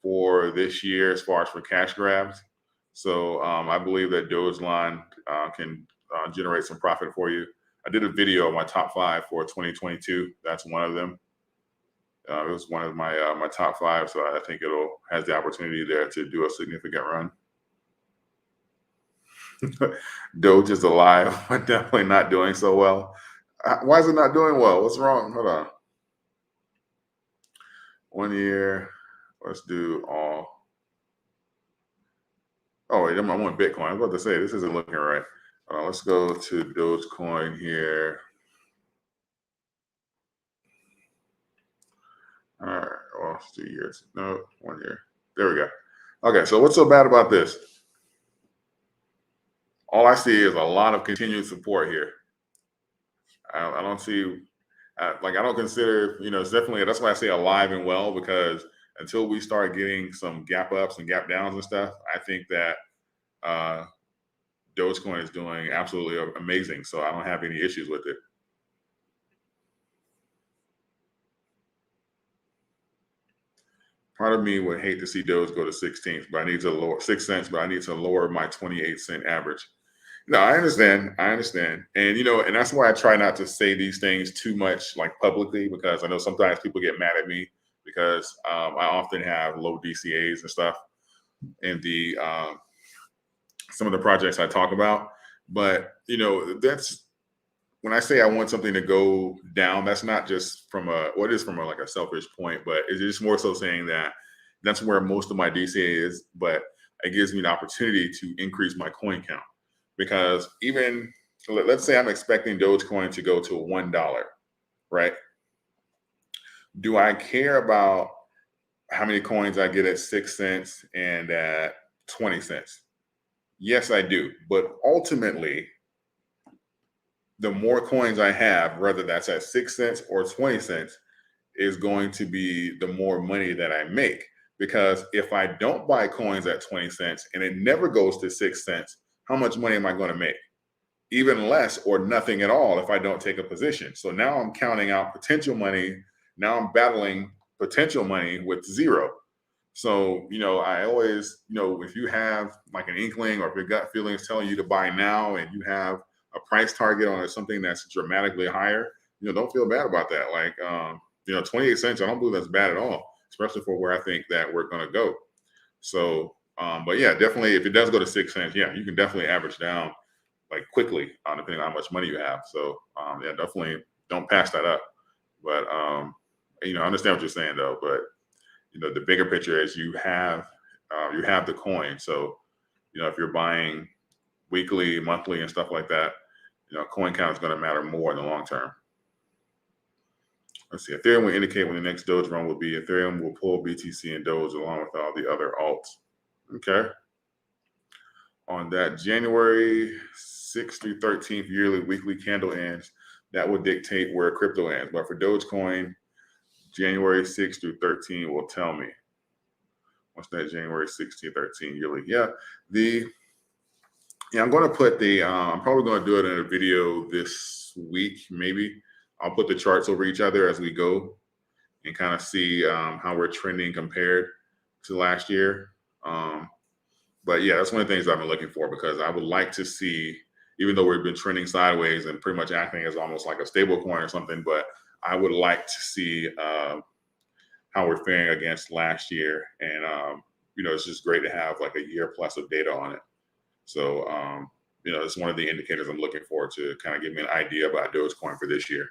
for this year as far as for cash grabs. So I believe that Dogeline can generate some profit for you. I did a video of my top 5 for 2022. That's one of them. It was one of my top 5, so I think has the opportunity there to do a significant run. Doge is alive, but definitely not doing so well. Why is it not doing well? What's wrong? Hold on. 1 year. Let's do all. Oh wait, I'm on Bitcoin. I was about to say this isn't looking right. Let's go to Dogecoin here. All right, well, it's 2 years. No, 1 year. There we go. Okay, so what's so bad about this? All I see is a lot of continued support here. I don't see, like, I don't consider, it's definitely, that's why I say alive and well, because until we start getting some gap ups and gap downs and stuff, I think that uh, Dogecoin is doing absolutely amazing. So I don't have any issues with it. Part of me would hate to see Doge go to 16th, but I need to lower 6 cents, but I need to lower my 28-cent average. No, I understand. I understand. And and that's why I try not to say these things too much like publicly, because I know sometimes people get mad at me because I often have low DCAs and stuff in the some of the projects I talk about. But that's when I say I want something to go down, that's not just from it is from like a selfish point, but it's just more so saying that that's where most of my DCA is, but it gives me an opportunity to increase my coin count. Because even, let's say I'm expecting Dogecoin to go to $1, right? Do I care about how many coins I get at 6 cents and at 20 cents? Yes, I do. But ultimately, the more coins I have, whether that's at 6 cents or 20 cents, is going to be the more money that I make. Because if I don't buy coins at 20 cents and it never goes to 6 cents, how much money am I going to make? Even less or nothing at all if I don't take a position. So now I'm counting out potential money. Now I'm battling potential money with zero. So, I always, if you have like an inkling, or if your gut feeling is telling you to buy now and you have a price target on something that's dramatically higher, don't feel bad about that. Like, 28 cents, I don't believe that's bad at all, especially for where I think that we're going to go. So, but yeah, definitely, if it does go to 6 cents, yeah, you can definitely average down like quickly, depending on how much money you have. So, yeah, definitely don't pass that up. But, I understand what you're saying though, but the bigger picture is you have the coin. So, if you're buying weekly, monthly, and stuff like that, coin count is going to matter more in the long term. Let's see. Ethereum will indicate when the next Doge run will be. Ethereum will pull BTC and Doge along with all the other alts. Okay. On that January 6th through 13th yearly weekly candle ends, that will dictate where crypto ends. But for Dogecoin, January 6th through 13 will tell me. What's that January 16th, 13 yearly? Yeah, I'm going to put I'm probably going to do it in a video this week, maybe. I'll put the charts over each other as we go and kind of see how we're trending compared to last year. But yeah, that's one of the things I've been looking for, because I would like to see, even though we've been trending sideways and pretty much acting as almost like a stable coin or something, but I would like to see how we're faring against last year. And, it's just great to have like a year plus of data on it. So, it's one of the indicators I'm looking for to kind of give me an idea about Dogecoin for this year.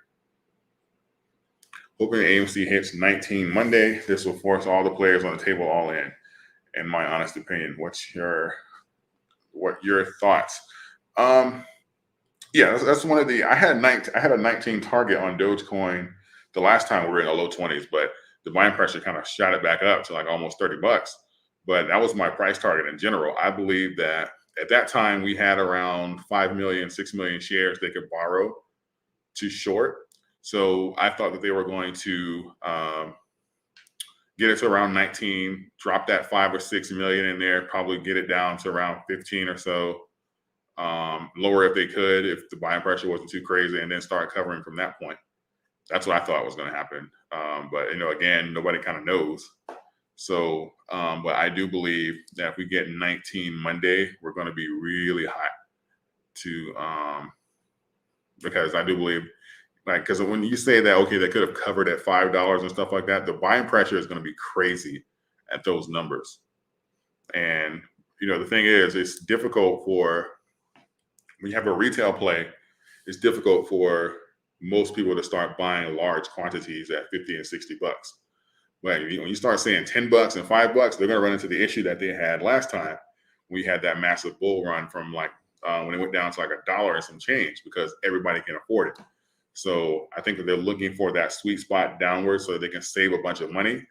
Hoping AMC hits 19 Monday. This will force all the players on the table all in my honest opinion. What your thoughts? Yeah, that's one of the, I had a 19 target on Dogecoin the last time we were in the low 20s, but the buying pressure kind of shot it back up to like almost $30. But that was my price target in general. I believe that at that time we had around 5 million, 6 million shares they could borrow to short. So I thought that they were going to get it to around 19, drop that 5 or 6 million in there, probably get it down to around 15 or so, lower if they could, if the buying pressure wasn't too crazy, and then start covering from that point. That's what I thought was going to happen. But again, nobody kind of knows. So, but I do believe that if we get 19 Monday, we're going to be really hot because I do believe, like, because when you say that, okay, they could have covered at $5 and stuff like that, the buying pressure is going to be crazy at those numbers. And, the thing is, it's difficult when you have a retail play, it's difficult for most people to start buying large quantities at 50 and 60 bucks. But when you start saying $10 and $5, they're going to run into the issue that they had last time. We had that massive bull run from like when it went down to like $1 and some change, because everybody can afford it. So I think that they're looking for that sweet spot downward so that they can save a bunch of money,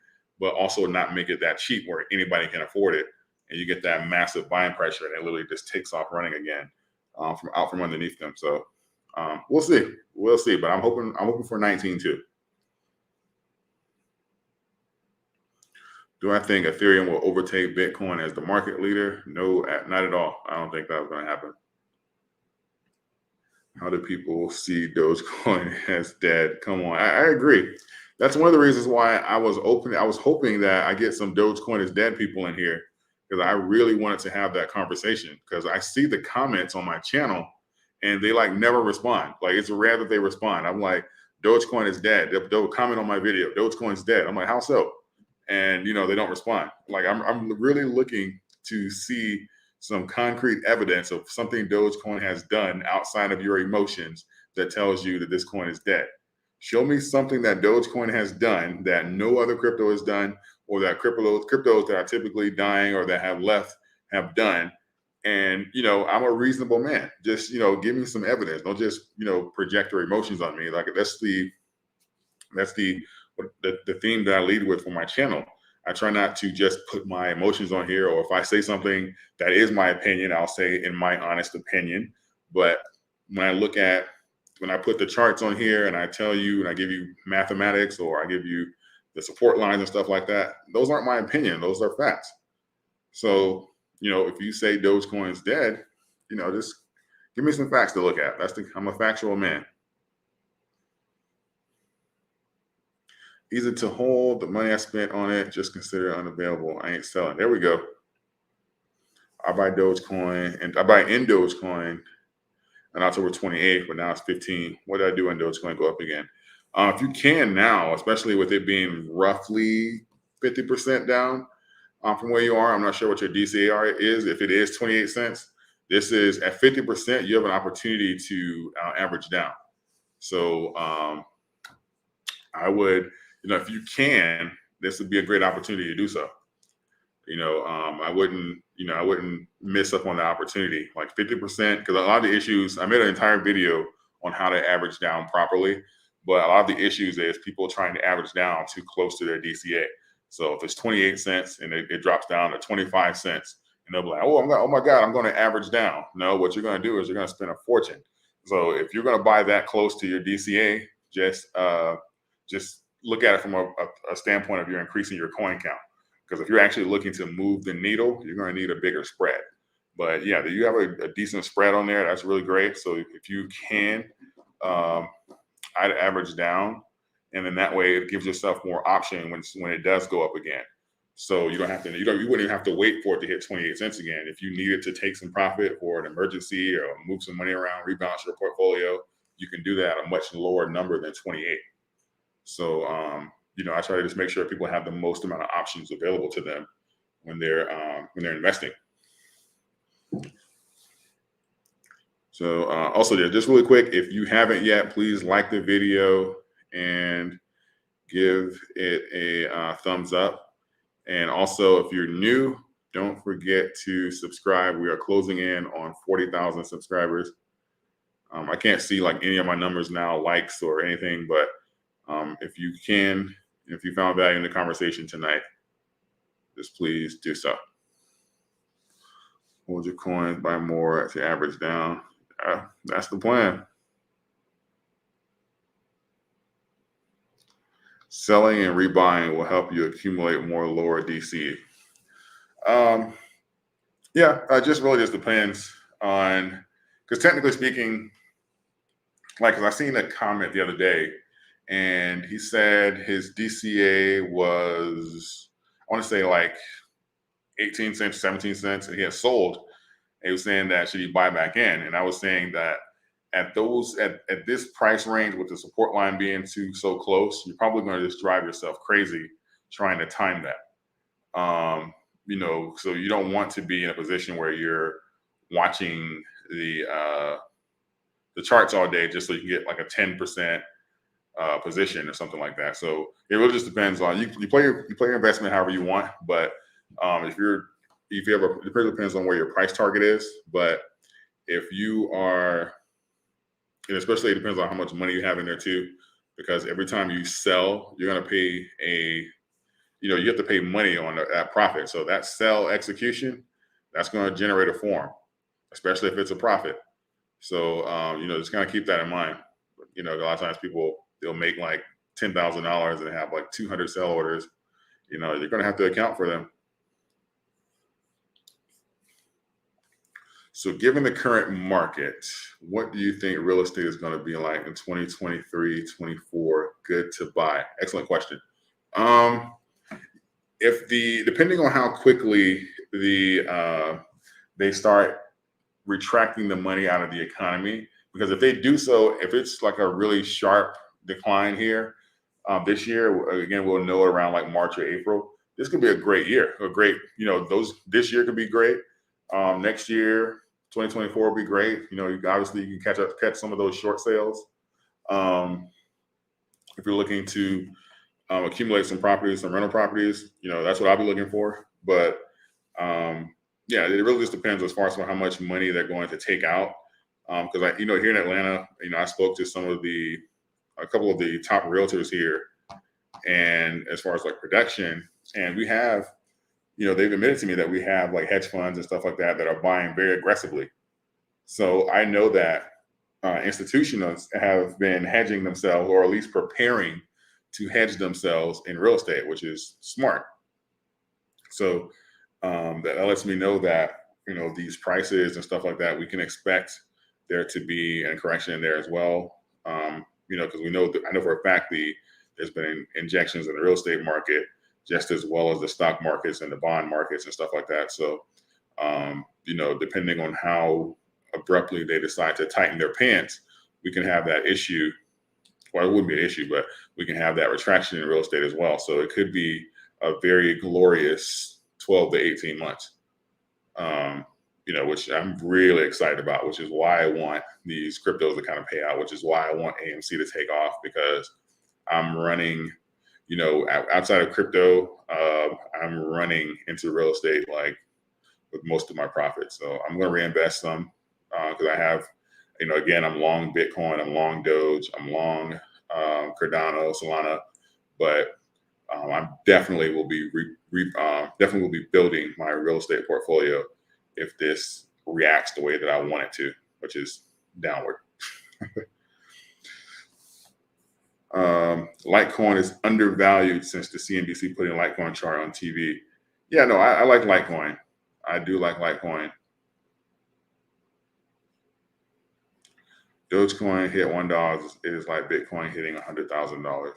but also not make it that cheap where anybody can afford it. And you get that massive buying pressure and it literally just takes off running again. from out from underneath them. So we'll see. We'll see. But I'm hoping for 19 too. Do I think Ethereum will overtake Bitcoin as the market leader? No, not at all. I don't think that's going to happen. How do people see Dogecoin as dead? Come on, I agree. That's one of the reasons why I was hoping that I get some Dogecoin is dead people in here, because I really wanted to have that conversation, because I see the comments on my channel and they like never respond. Like, it's rare that they respond. I'm like, Dogecoin is dead. They'll comment on my video, Dogecoin is dead. I'm like, how so? And they don't respond. Like, I'm really looking to see some concrete evidence of something Dogecoin has done outside of your emotions that tells you that this coin is dead. Show me something that Dogecoin has done that no other crypto has done, or that cryptos that are typically dying or that have left have done. And I'm a reasonable man. Just give me some evidence. Don't just project your emotions on me. Like, that's the theme that I lead with for my channel. I try not to just put my emotions on here, or if I say something that is my opinion, I'll say in my honest opinion. But when I put the charts on here and I tell you and I give you mathematics, or I give you the support lines and stuff like that, those aren't my opinion. Those are facts. So, if you say Dogecoin's dead, just give me some facts to look at. I'm a factual man. Easy to hold. The money I spent on it, just consider it unavailable. I ain't selling. There we go. I buy Dogecoin, and I buy in Dogecoin on October 28th, but now it's 15. What did I do in Dogecoin go up again? If you can now, especially with it being roughly 50% down from where you are, I'm not sure what your DCAR is. If it is 28 cents, this is at 50%, you have an opportunity to average down. So I would, if you can, this would be a great opportunity to do so. I wouldn't miss up on the opportunity, like 50%, because a lot of the issues, I made an entire video on how to average down properly, but a lot of the issues is people trying to average down too close to their DCA. So if it's 28 cents and it drops down to 25 cents, and they'll be like, oh my God, I'm going to average down. No, what you're going to do is you're going to spend a fortune. So if you're going to buy that close to your DCA, just look at it from a standpoint of you're increasing your coin count. Because if you're actually looking to move the needle, you're going to need a bigger spread. But yeah, you have a decent spread on there. That's really great. So if you can, I'd average down, and then that way it gives yourself more option when it does go up again. So you don't have to, you wouldn't even have to wait for it to hit 28 cents again. If you needed to take some profit for an emergency or move some money around, rebalance your portfolio, you can do that at a much lower number than 28. So, I try to just make sure people have the most amount of options available to them when they're investing. So also, just really quick, if you haven't yet, please like the video and give it a thumbs up. And also, if you're new, don't forget to subscribe. We are closing in on 40,000 subscribers. I can't see like any of my numbers now, likes or anything, but if you can, if you found value in the conversation tonight, just please do so. Hold your coins, buy more to average down. That's the plan. Selling and rebuying will help you accumulate more lower DC. It just depends on, because technically speaking, like, cause I seen a comment the other day, and he said his DCA was, I want to say like 18 cents, 17 cents, and he had sold. He was saying that should he buy back in? And I was saying that at this price range, with the support line being so close, you're probably going to just drive yourself crazy trying to time that. So you don't want to be in a position where you're watching the charts all day just so you can get like a 10% position or something like that. So it really just depends on you play your investment however you want, but it depends on where your price target is. But if you are, and especially it depends on how much money you have in there too, because every time you sell, you're going to pay you have to pay money on that profit. So that sell execution, that's going to generate a form, especially if it's a profit. So, just kind of keep that in mind. A lot of times they'll make like $10,000 and have like 200 sell orders. You're going to have to account for them. So given the current market, what do you think real estate is going to be like in 2023, 24? Good to buy. Excellent question. Depending on how quickly they start retracting the money out of the economy, because if they do so, if it's like a really sharp decline here this year, again, we'll know it around like March or April. This could be a great year, this year could be great. Next year, 2024 will be great. Obviously you can catch some of those short sales. If you're looking to accumulate some properties, some rental properties, that's what I'll be looking for. But yeah, it really just depends as far as how much money they're going to take out. Because here in Atlanta, I spoke to a couple of the top realtors here, and as far as like production, and we have, they've admitted to me that we have like hedge funds and stuff like that are buying very aggressively. So I know that institutions have been hedging themselves, or at least preparing to hedge themselves in real estate, which is smart. So that lets me know that, these prices and stuff like that, we can expect there to be a correction in there as well. Because I know for a fact there's been injections in the real estate market just as well as the stock markets and the bond markets and stuff like that. So, depending on how abruptly they decide to tighten their pants, we can have that issue. Well, it wouldn't be an issue, but we can have that retraction in real estate as well. So it could be a very glorious 12 to 18 months, which I'm really excited about, which is why I want these cryptos to kind of pay out, which is why I want AMC to take off, because I'm running, outside of crypto, I'm running into real estate like with most of my profits. So I'm going to reinvest some because I have, again, I'm long Bitcoin, I'm long Doge, I'm long Cardano, Solana, but I definitely will be building my real estate portfolio if this reacts the way that I want it to, which is downward. Litecoin is undervalued since the CNBC put in Litecoin chart on TV. Yeah, no, I like Litecoin. I do like Litecoin. Dogecoin hit $1 is like Bitcoin hitting $100,000.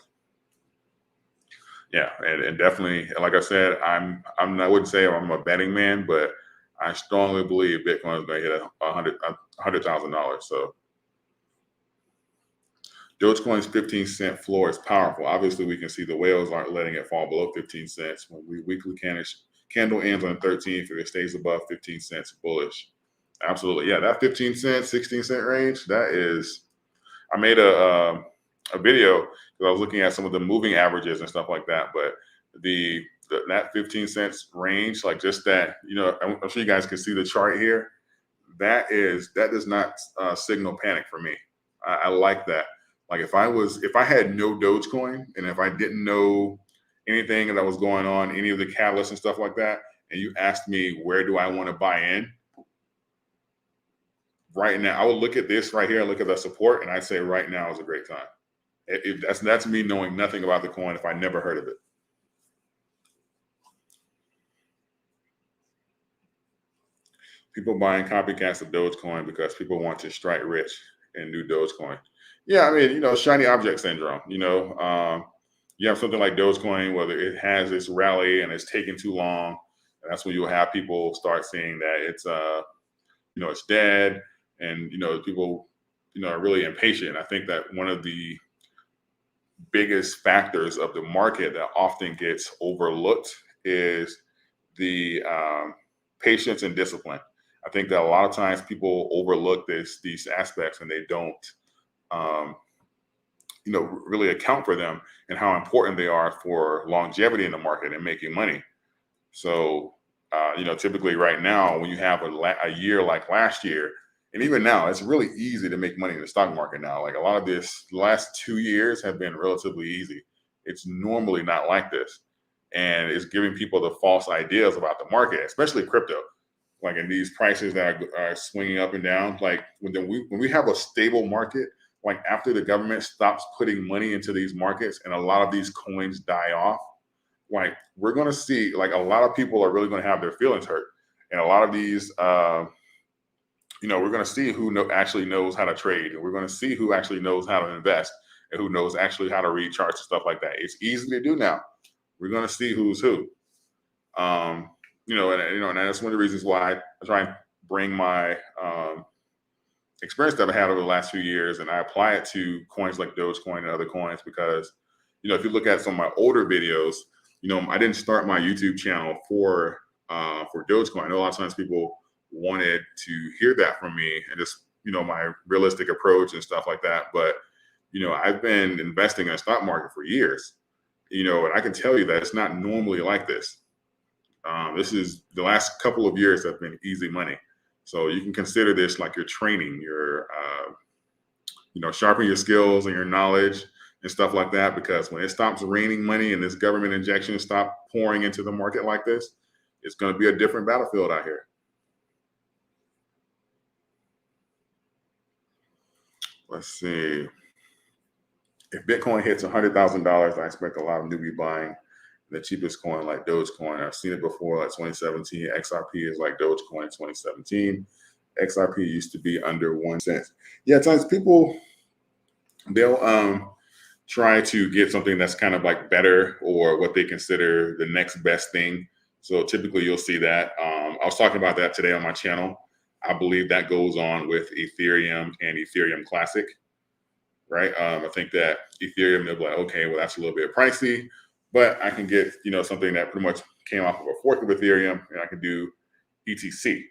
Yeah, and definitely, like I said, I wouldn't say I'm a betting man, but I strongly believe Bitcoin is going to hit $100,000. So Dogecoin's 15-cent floor is powerful. Obviously, we can see the whales aren't letting it fall below 15 cents. When weekly candle ends on the 13th, if it stays above 15 cents, bullish. Absolutely, yeah. That 15 cent, 16 cent range. That is. I made a video because I was looking at some of the moving averages and stuff like that. But that 15 cents range, like just that, I'm sure you guys can see the chart here. That does not signal panic for me. I like that. Like if I had no Dogecoin and if I didn't know anything that was going on, any of the catalysts and stuff like that, and you asked me where do I want to buy in, right now I would look at this right here and look at the support, and I'd say right now is a great time. That's me knowing nothing about the coin if I never heard of it. People buying copycats of Dogecoin because people want to strike rich and do Dogecoin. Yeah, I mean, shiny object syndrome. You have something like Dogecoin, whether it has this rally and it's taking too long, and that's when you'll have people start seeing that it's it's dead, and people are really impatient. I think that one of the biggest factors of the market that often gets overlooked is the patience and discipline. I think that a lot of times people overlook these aspects and they don't, really account for them and how important they are for longevity in the market and making money. So, typically right now, when you have a year like last year, and even now, it's really easy to make money in the stock market now. Like a lot of the last 2 years have been relatively easy. It's normally not like this. And it's giving people the false ideas about the market, especially crypto. like in these prices that are swinging up and down, like when we have a stable market, like after the government stops putting money into these markets and a lot of these coins die off, like we're going to see like a lot of people are really going to have their feelings hurt, and a lot of these we're going to see who actually knows how to trade, and we're going to see who actually knows how to invest, and who knows actually how to read charts and stuff like that. It's easy to do now. We're going to see who's who. And that's one of the reasons why I try and bring my experience that I had over the last few years, and I apply it to coins like Dogecoin and other coins, because, if you look at some of my older videos, I didn't start my YouTube channel for Dogecoin. I know a lot of times people wanted to hear that from me and just, my realistic approach and stuff like that. But, I've been investing in the stock market for years, and I can tell you that it's not normally like this. This is the last couple of years have been easy money. So you can consider this like your training, your, sharpen your skills and your knowledge and stuff like that. Because when it stops raining money and this government injection stop pouring into the market like this, it's going to be a different battlefield out here. Let's see. If Bitcoin hits $100,000, I expect a lot of newbie buying the cheapest coin like Dogecoin. I've seen it before, like 2017. XRP is like Dogecoin in 2017. XRP used to be under 1 cent. Yeah, at times people, they'll try to get something that's kind of like better, or what they consider the next best thing. So typically you'll see that. I was talking about that today on my channel. I believe that goes on with Ethereum and Ethereum Classic, right? I think that Ethereum, they'll be like, okay, well, that's a little bit pricey, but I can get, something that pretty much came off of a fork of Ethereum, and I can do ETC.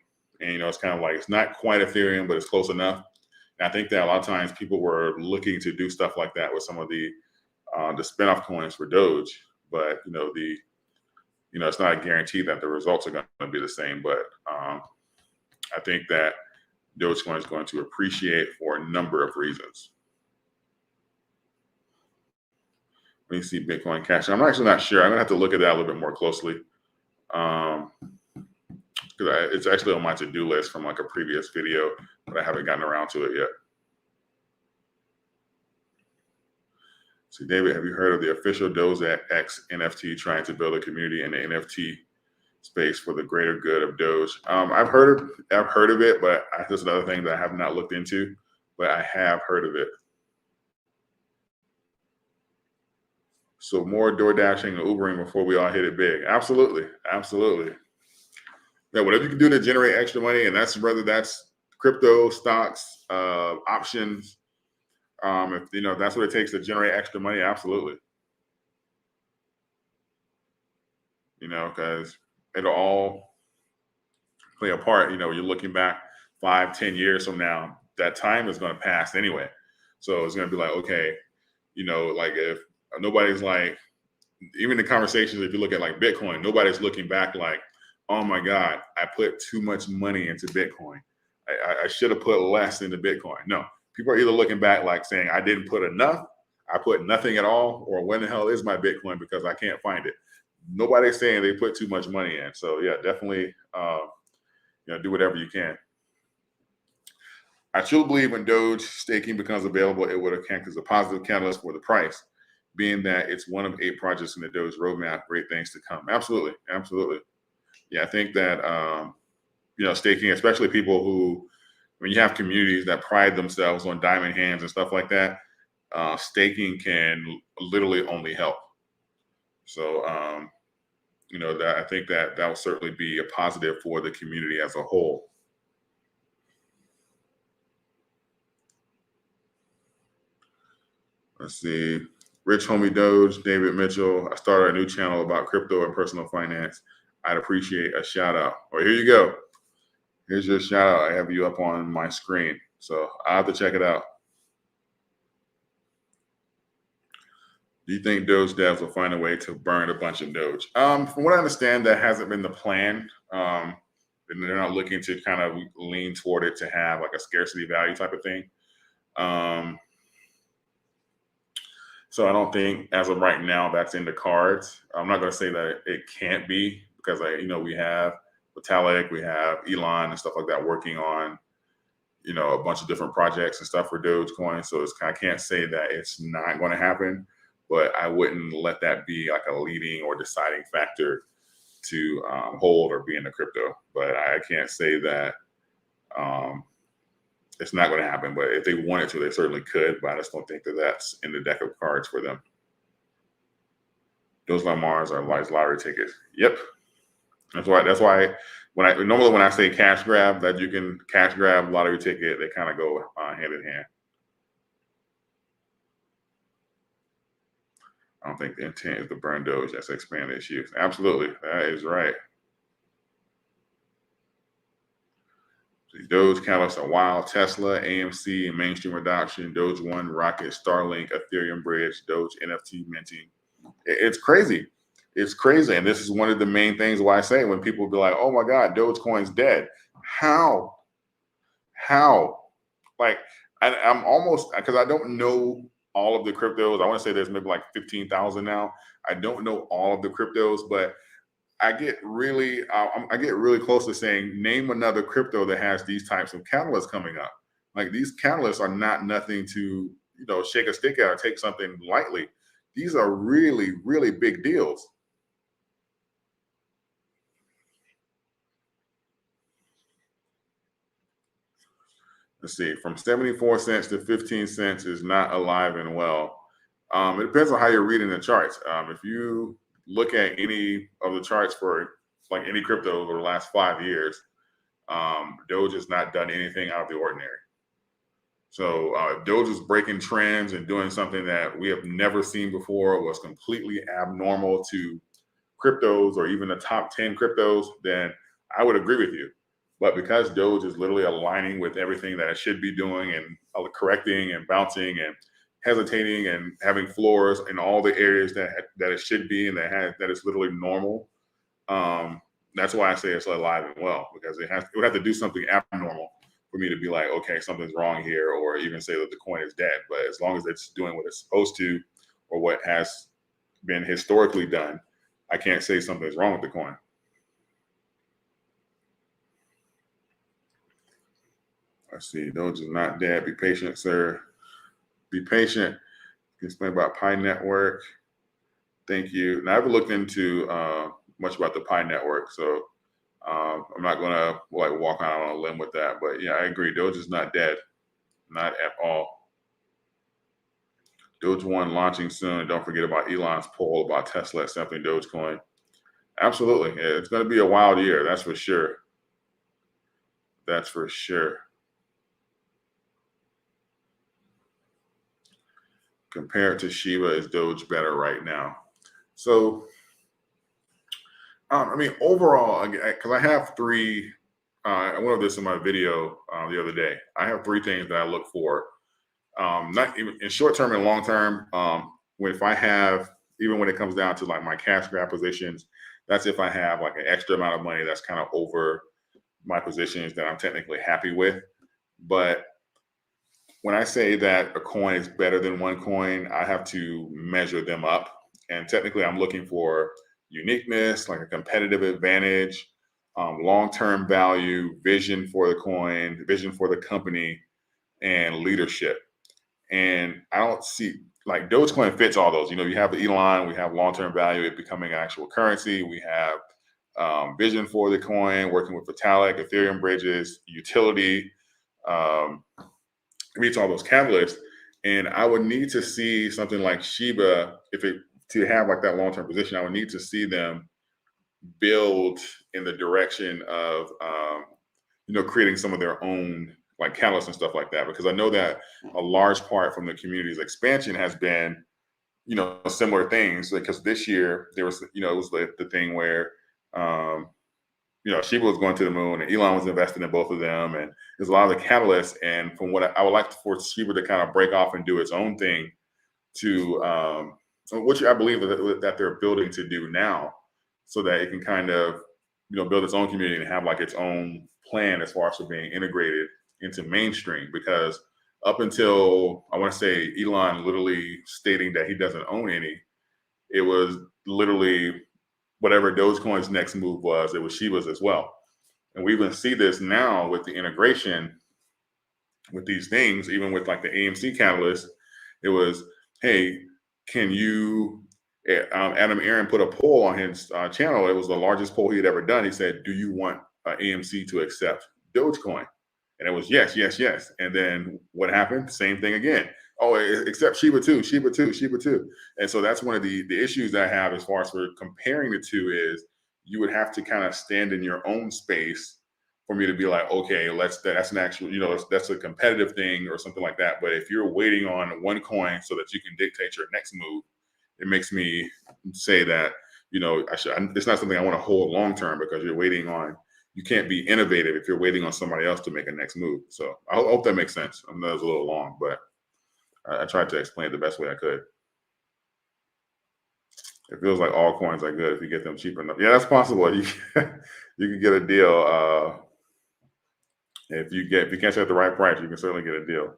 And, it's kind of like, it's not quite Ethereum, but it's close enough. And I think that a lot of times people were looking to do stuff like that with some of the spinoff coins for Doge. But, it's not a guarantee that the results are going to be the same. But I think that Dogecoin is going to appreciate for a number of reasons. Let me see Bitcoin Cash. I'm actually not sure. I'm gonna have to look at that a little bit more closely, because it's actually on my to-do list from like a previous video, but I haven't gotten around to it yet. So David, have you heard of the official Dogex NFT trying to build a community in the NFT space for the greater good of Doge? I've heard of it, but that's another thing that I have not looked into, but I have heard of it. So more door dashing and Ubering before we all hit it big. Absolutely. Absolutely. Yeah, whatever you can do to generate extra money, and that's whether that's crypto, stocks, options. If that's what it takes to generate extra money, absolutely. Because it'll all play a part. You're looking back 5-10 years from now, that time is going to pass anyway. So it's going to be like, okay, like if nobody's like, even the conversations, if you look at like Bitcoin, nobody's looking back like, oh my God, I put too much money into Bitcoin. I should have put less into Bitcoin. No, people are either looking back like saying, I didn't put enough, I put nothing at all, or when the hell is my Bitcoin because I can't find it. Nobody's saying they put too much money in. So yeah, definitely, do whatever you can. I truly believe when Doge staking becomes available, it would account as a positive catalyst for the price, being that it's one of 8 projects in the Doge roadmap. Great things to come. Absolutely. Absolutely. Yeah, I think that, staking, especially people who, when you have communities that pride themselves on diamond hands and stuff like that, staking can literally only help. So, that I think that will certainly be a positive for the community as a whole. Let's see. Rich Homie Doge, David Mitchell. I started a new channel about crypto and personal finance. I'd appreciate a shout out. Well, here you go. Here's your shout out. I have you up on my screen. So I have to check it out. Do you think Doge devs will find a way to burn a bunch of Doge? From what I understand, that hasn't been the plan. And they're not looking to kind of lean toward it to have like a scarcity value type of thing. So I don't think as of right now that's in the cards. I'm not going to say that it can't be, because we have Vitalik, we have Elon and stuff like that working on, a bunch of different projects and stuff for Dogecoin. So I can't say that it's not going to happen, but I wouldn't let that be like a leading or deciding factor to hold or be in the crypto. But I can't say that it's not going to happen. But if they wanted to, they certainly could. But I just don't think that that's in the deck of cards for them. Those Lamars are like lottery tickets. Yep. That's why when I say cash grab, that you can cash grab lottery ticket, they kind of go hand in hand. I don't think the intent is to burn Doge. That's expand its use. Absolutely, that is right. Doge catalysts are wild. Tesla, AMC, and mainstream adoption. Doge One, Rocket, Starlink, Ethereum Bridge, Doge NFT minting. It's crazy. It's crazy. And this is one of the main things why I say when people be like, oh my God, Dogecoin's dead. How? Like, I'm almost, because I don't know all of the cryptos. I want to say there's maybe like 15,000 now. I don't know all of the cryptos, but I get really close to saying, name another crypto that has these types of catalysts coming up. Like, these catalysts are not nothing to, shake a stick at or take something lightly. These are really, really big deals. Let's see, from 74 cents to 15 cents is not alive and well. It depends on how you're reading the charts. If you look at any of the charts for like any crypto over the last 5 years, Doge has not done anything out of the ordinary. So Doge is breaking trends and doing something that we have never seen before, was completely abnormal to cryptos or even the top 10 cryptos, then I would agree with you. But because Doge is literally aligning with everything that it should be doing and correcting and bouncing and hesitating and having floors in all the areas that it should be and that is literally normal, that's why I say it's alive and well, because it would have to do something abnormal for me to be like, okay, something's wrong here, or even say that the coin is dead. But as long as it's doing what it's supposed to, or what has been historically done, I can't say something's wrong with the coin. Let's see, Doge is not dead. Be patient, sir. Be patient. You can explain about Pi Network. Thank you. Now, I haven't looked into much about the Pi Network, so I'm not going to walk out on a limb with that. But yeah, I agree. Doge is not dead. Not at all. Doge One launching soon. Don't forget about Elon's poll about Tesla accepting Dogecoin. Absolutely. Yeah, it's going to be a wild year. That's for sure. That's for sure. Compared to Shiba, is Doge better right now? So, I mean, overall, because I have three, I went over this in my video the other day. I have three things that I look for, not even in short term and long term. If I have, even when it comes down to like my cash grab positions, that's if I have like an extra amount of money that's kind of over my positions that I'm technically happy with. But when I say that a coin is better than one coin, I have to measure them up. And technically, I'm looking for uniqueness, like a competitive advantage, long-term value, vision for the coin, vision for the company, and leadership. And I don't see, like, Dogecoin fits all those. You have the Elon, we have long-term value, it becoming an actual currency. We have vision for the coin, working with Vitalik, Ethereum bridges, utility, meets all those catalysts. And I would need to see something like Shiba, to have like that long-term position, I would need to see them build in the direction of creating some of their own like catalysts and stuff like that. Because I know that a large part from the community's expansion has been similar things. Because this year there was it was the thing where Shiba was going to the moon and Elon was investing in both of them. And there's a lot of the catalysts. And from what I would like for Shiba to kind of break off and do its own thing to which I believe that they're building to do now, so that it can kind of, build its own community and have like its own plan as far as being integrated into mainstream. Because up until, I want to say, Elon literally stating that he doesn't own any, it was literally whatever Dogecoin's next move was, it was Shiba's as well. And we even see this now with the integration with these things, even with like the AMC catalyst. It was, hey, can you? Adam Aaron put a poll on his channel. It was the largest poll he had ever done. He said, "Do you want AMC to accept Dogecoin?" And it was yes, yes, yes. And then what happened? Same thing again. Oh, except Shiba too, Shiba too, Shiba too. And so that's one of the issues I have as far as for comparing the two is you would have to kind of stand in your own space for me to be like, okay, that's an actual, that's a competitive thing or something like that. But if you're waiting on one coin so that you can dictate your next move, it makes me say that, it's not something I want to hold long term because you can't be innovative if you're waiting on somebody else to make a next move. So I hope that makes sense. I know that was a little long, but I tried to explain it the best way I could. It feels like all coins are good if you get them cheap enough. Yeah, that's possible. You can get a deal. If you catch it at the right price, you can certainly get a deal.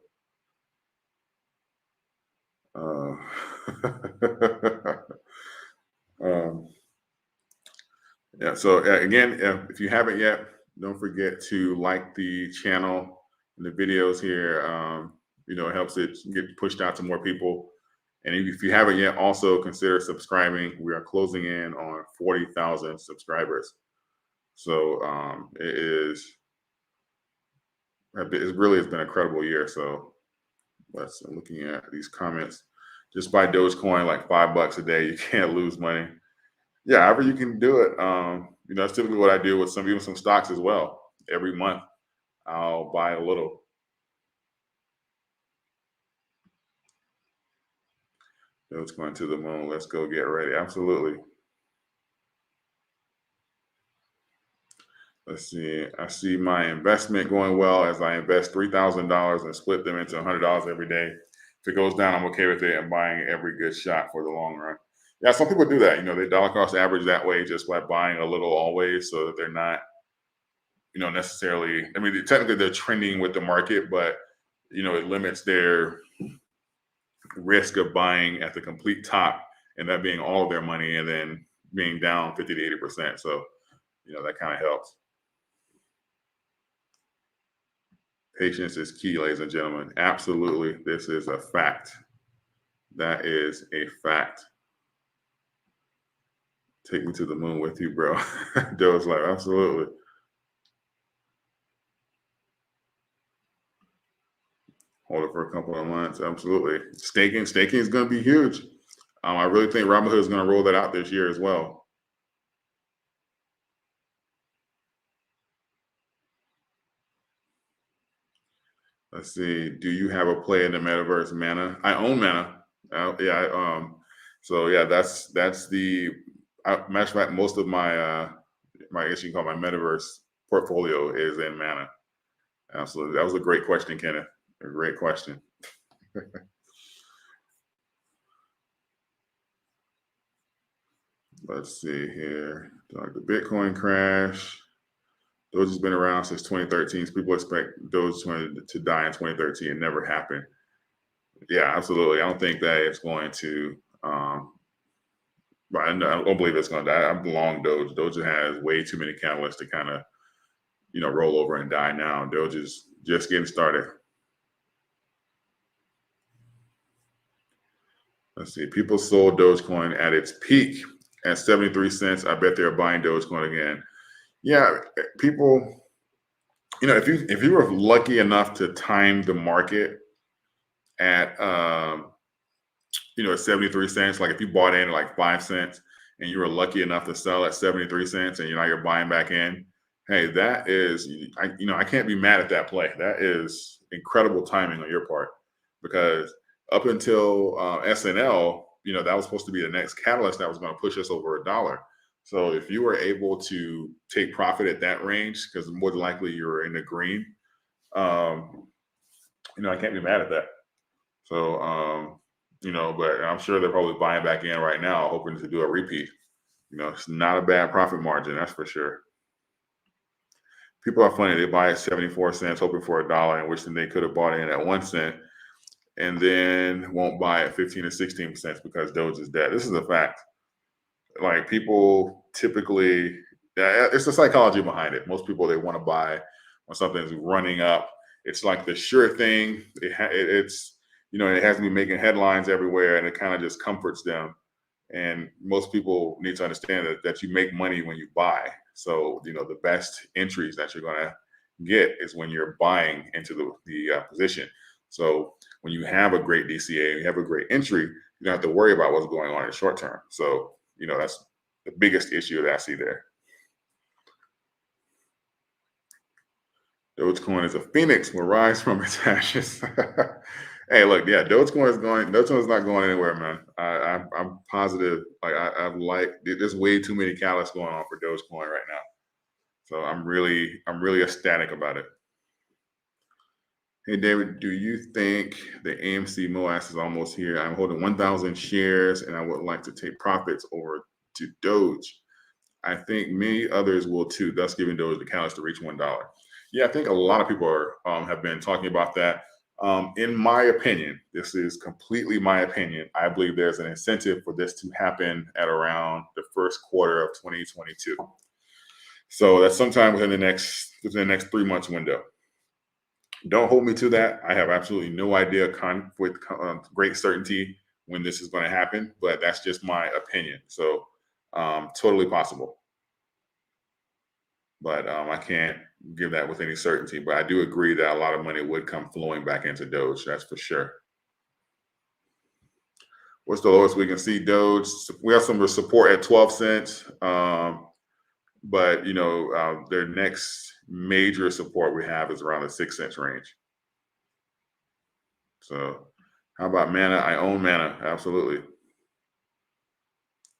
Yeah. So again, if you haven't yet, don't forget to like the channel and the videos here. It helps it get pushed out to more people. And if you haven't yet, also consider subscribing. We are closing in on 40,000 subscribers. So it really has been an incredible year. So I'm looking at these comments. Just buy Dogecoin like $5 a day. You can't lose money. Yeah, however you can do it. That's typically what I do with even some stocks as well. Every month, I'll buy a little. Dogecoin to the moon. Let's go get ready. Absolutely. Let's see. I see my investment going well as I invest $3,000 and split them into $100 every day. If it goes down, I'm okay with it and buying every good shot for the long run. Yeah, some people do that. They dollar cost average that way just by buying a little always so that they're not, necessarily. I mean, technically they're trending with the market, but it limits their risk of buying at the complete top and that being all of their money and then being down 50 to 80%. So, that kind of helps. Patience is key, ladies and gentlemen. Absolutely. This is a fact. That is a fact. Take me to the moon with you, bro. Doe's like, absolutely. Hold it for a couple of months. Absolutely. Staking is going to be huge. I really think Robinhood is going to roll that out this year as well. Let's see. Do you have a play in the metaverse, Mana? I own Mana. Yeah. So yeah, that's the. Matter of fact, most of my I guess you can call my metaverse portfolio is in Mana. Absolutely. That was a great question, Kenneth. A great question. Let's see here. The Bitcoin crash. Doge has been around since 2013. So people expect Doge to die in 2013. It never happened. Yeah, absolutely. I don't think that it's going to. I don't believe it's going to die. I'm long Doge. Doge has way too many catalysts to kind of, roll over and die now. Doge is just getting started. Let's see. People sold Dogecoin at its peak at 73 cents. I bet they're buying Dogecoin again. Yeah, people, if you were lucky enough to time the market at at 73 cents, like if you bought in at like 5 cents and you were lucky enough to sell at 73 cents and you're buying back in, hey, that is, I can't be mad at that play. That is incredible timing on your part because up until SNL, that was supposed to be the next catalyst that was going to push us over $1. So if you were able to take profit at that range, because more than likely you're in the green, I can't be mad at that. So, but I'm sure they're probably buying back in right now, hoping to do a repeat. It's not a bad profit margin, that's for sure. People are funny. They buy at 74 cents, hoping for $1, and wishing they could have bought in at 1 cent, and then won't buy at 15 or 16 cents because Doge is dead. This is a fact. Like people typically, Yeah, it's the psychology behind it. Most people, they want to buy when something's running up. It's like the sure thing. It's, it has to be making headlines everywhere, and it kind of just comforts them. And most people need to understand that you make money when you buy. So the best entries that you're going to get is when you're buying into the position. So when you have a great DCA, you have a great entry, you don't have to worry about what's going on in the short term. So that's the biggest issue that I see there. Dogecoin is a phoenix will rise from its ashes. Hey, look, yeah, Dogecoin's not going anywhere, man. I'm positive. Like I'm like, there's way too many catalysts going on for Dogecoin right now. So I'm really ecstatic about it. Hey, David, do you think the AMC MOAS is almost here? I'm holding 1,000 shares, and I would like to take profits over to Doge. I think many others will too, thus giving Doge the catalyst to reach $1. Yeah, I think a lot of people have been talking about that. In my opinion, this is completely my opinion. I believe there's an incentive for this to happen at around the first quarter of 2022. So that's sometime within the next 3 months window. Don't hold me to that. I have absolutely no idea with great certainty when this is going to happen, but that's just my opinion. So totally possible. But I can't give that with any certainty. But I do agree that a lot of money would come flowing back into Doge. That's for sure. What's the lowest we can see Doge? We have some support at 12 cents. But their next major support we have is around the 6 cents range. So how about Mana? I own Mana. Absolutely.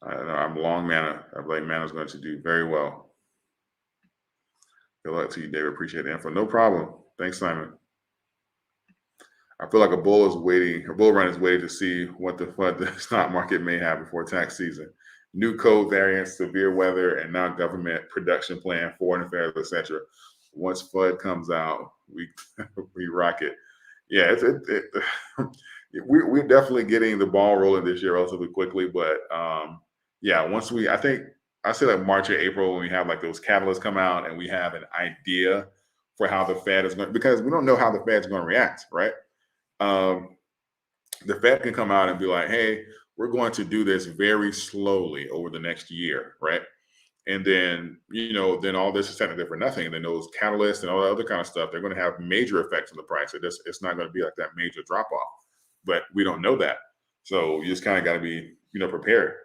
I'm long Mana. I believe Mana is going to do very well. Good luck to you, David. Appreciate the info. No problem. Thanks, Simon. I feel like a bull run is waiting to see what the stock market may have before tax season. New code variants, severe weather, and now government production plan, foreign affairs, etc. Once FUD comes out, we rock it. Yeah, we're definitely getting the ball rolling this year relatively quickly. But yeah, I say like March or April when we have like those catalysts come out and we have an idea for how the Fed is going, because we don't know how the Fed's going to react, right? The Fed can come out and be like, hey, we're going to do this very slowly over the next year, right? And then, then all this is technically for nothing. And then those catalysts and all that other kind of stuff, they're going to have major effects on the price. It's not going to be like that major drop off, but we don't know that. So you just kind of got to be, prepared.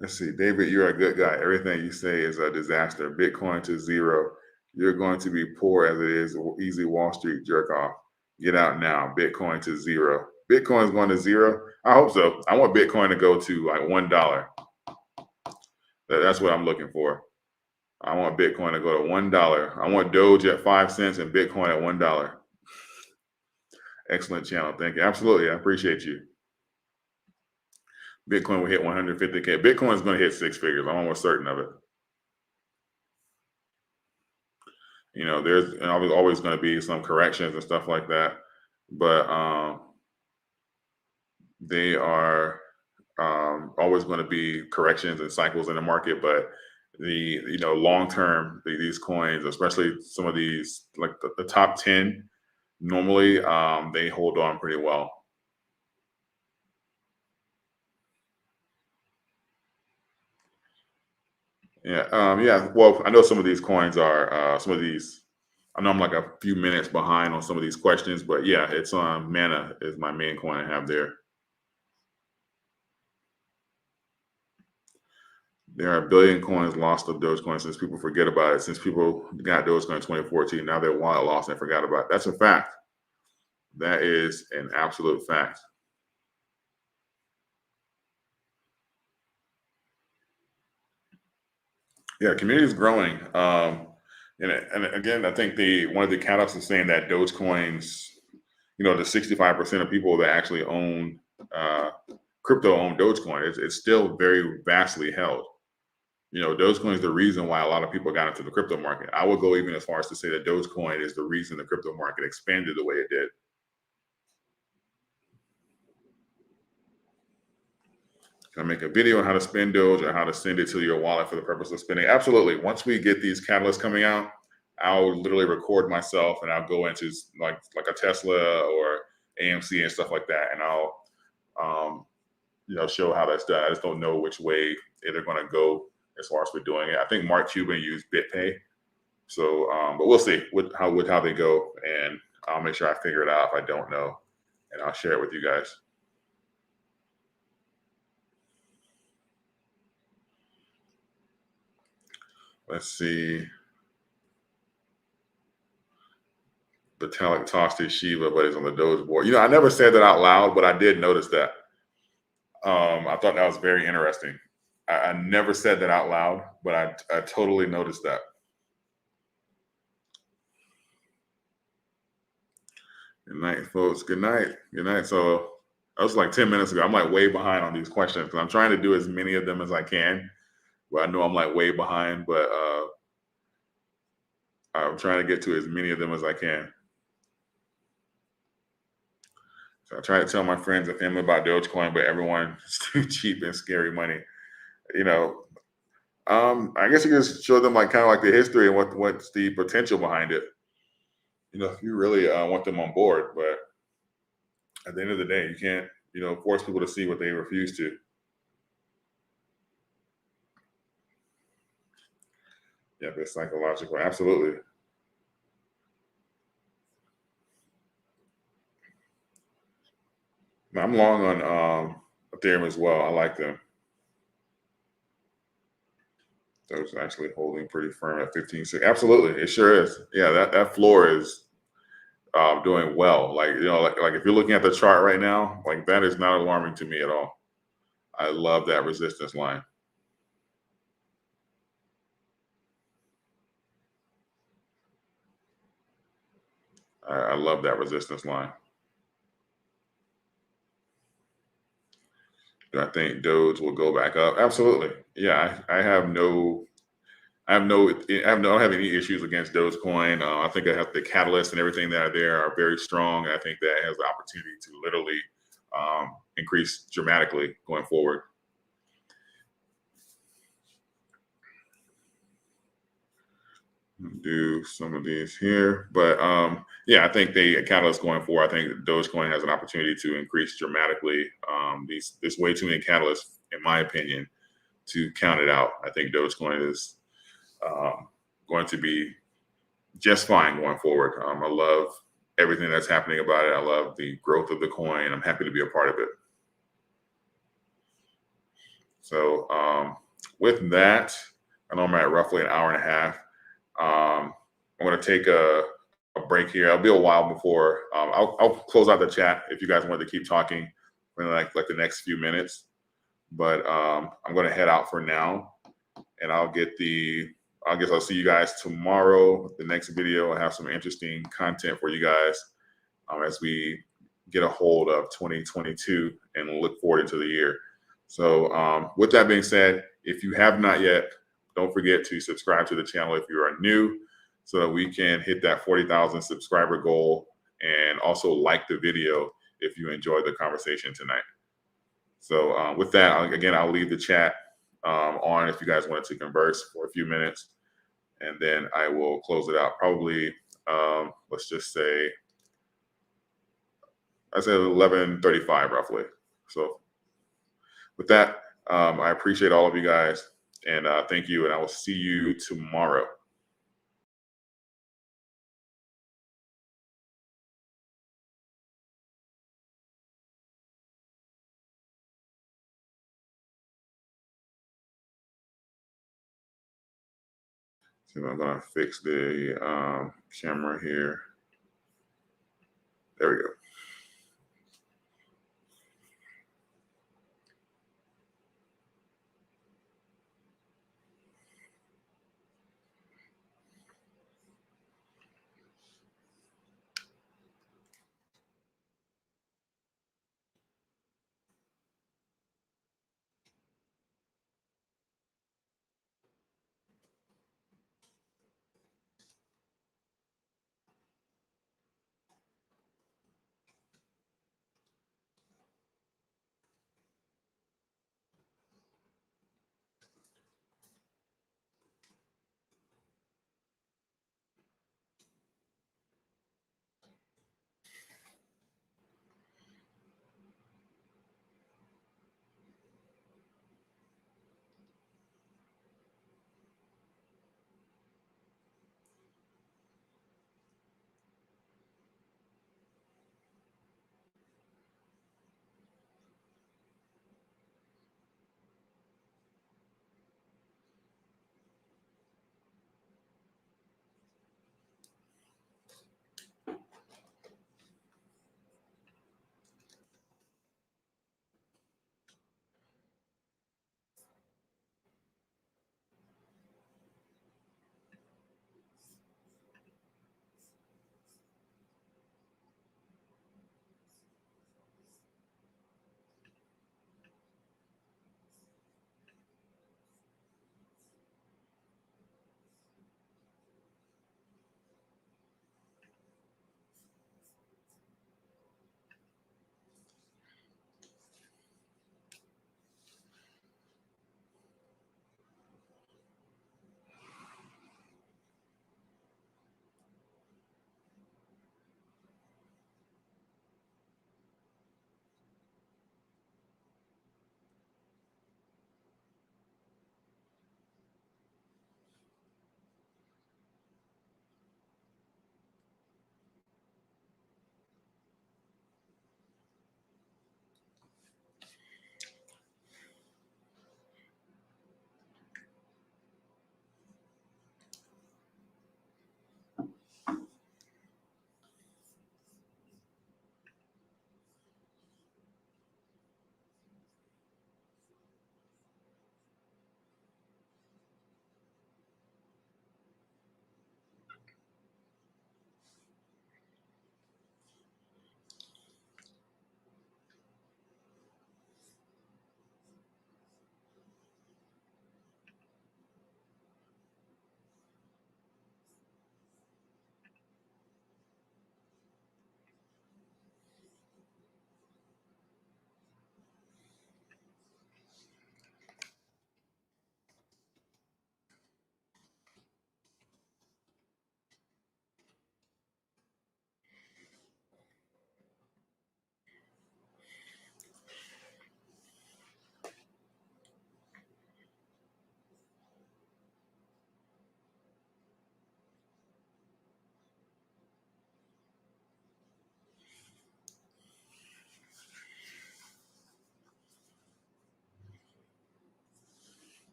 Let's see, David, you're a good guy. Everything you say is a disaster. Bitcoin to zero. You're going to be poor as it is. Easy Wall Street jerk off. Get out now. Bitcoin to zero. Bitcoin's going to zero. I hope so. I want Bitcoin to go to like $1. That's what I'm looking for. I want Bitcoin to go to $1. I want Doge at 5 cents and Bitcoin at $1. Excellent channel. Thank you. Absolutely. I appreciate you. Bitcoin will hit 150K. Bitcoin is going to hit 6 figures. I'm almost certain of it. There's always going to be some corrections and stuff like that, but they are always going to be corrections and cycles in the market. But the long term, these coins, especially some of these like the top 10, normally they hold on pretty well. Yeah, yeah. Well, I know some of these coins are I know I'm like a few minutes behind on some of these questions, but yeah, it's Mana is my main coin I have there. There are a billion coins lost of Dogecoin since people forget about it. Since people got Dogecoin in 2014, now their wallet lost and forgot about it. That's a fact. That is an absolute fact. Yeah, community is growing. And again, I think one of the catalysts is saying that Dogecoins, the 65% of people that actually own crypto own Dogecoin. It's still very vastly held. You know, Dogecoin is the reason why a lot of people got into the crypto market. I would go even as far as to say that Dogecoin is the reason the crypto market expanded the way it did. Can I make a video on how to spend Doge or how to send it to your wallet for the purpose of spending? Absolutely. Once we get these catalysts coming out, I'll literally record myself and I'll go into like a Tesla or AMC and stuff like that, and I'll show how that's done. I just don't know which way they're going to go as far as we're doing it. I think Mark Cuban used BitPay, so but we'll see how they go, and I'll make sure I figure it out if I don't know, and I'll share it with you guys. Let's see. Vitalik talks to Shiva, but he's on the Doge board. You know, I never said that out loud, but I did notice that. I thought that was very interesting. I never said that out loud, but I totally noticed that. Good night, folks. Good night. Good night. So that was like 10 minutes ago. I'm like way behind on these questions because I'm trying to do as many of them as I can. But I know I'm like way behind, but I'm trying to get to as many of them as I can. So I try to tell my friends and family about Dogecoin, but everyone is too cheap and scary money. You know, I guess you can just show them like kind of like the history and what's the potential behind it. You know, if you really want them on board, but at the end of the day, you can't, force people to see what they refuse to. Yeah, it's psychological. Absolutely. I'm long on Ethereum as well. I like them. Those actually holding pretty firm at 15.6. Absolutely, it sure is. Yeah, that floor is doing well. Like like if you're looking at the chart right now, like that is not alarming to me at all. I love that resistance line. I love that resistance line. Do I think Doge will go back up? Absolutely. Yeah, I don't have any issues against Dogecoin. I think I have the catalysts and everything that are there are very strong. I think that has the opportunity to literally increase dramatically going forward. Do some of these here, but yeah, I think the catalyst going forward. I think Dogecoin has an opportunity to increase dramatically. There's way too many catalysts, in my opinion, to count it out. I think Dogecoin is going to be just fine going forward. I love everything that's happening about it. I love the growth of the coin. I'm happy to be a part of it. So with that, I know I'm at roughly an hour and a half. I'm going to take a break here. It'll be a while before I'll close out the chat if you guys want to keep talking for like the next few minutes. But I'm going to head out for now, and I guess I'll see you guys tomorrow. The next video, I have some interesting content for you guys as we get a hold of 2022 and look forward into the year. So with that being said, if you have not yet, don't forget to subscribe to the channel if you are new so that we can hit that 40,000 subscriber goal, and also like the video if you enjoyed the conversation tonight. So with that, I'll leave the chat on if you guys wanted to converse for a few minutes, and then I will close it out. Probably, let's just say, I said 11:35 roughly. So with that, I appreciate all of you guys, and thank you, and I will see you tomorrow. So I'm gonna fix the camera here. There we go.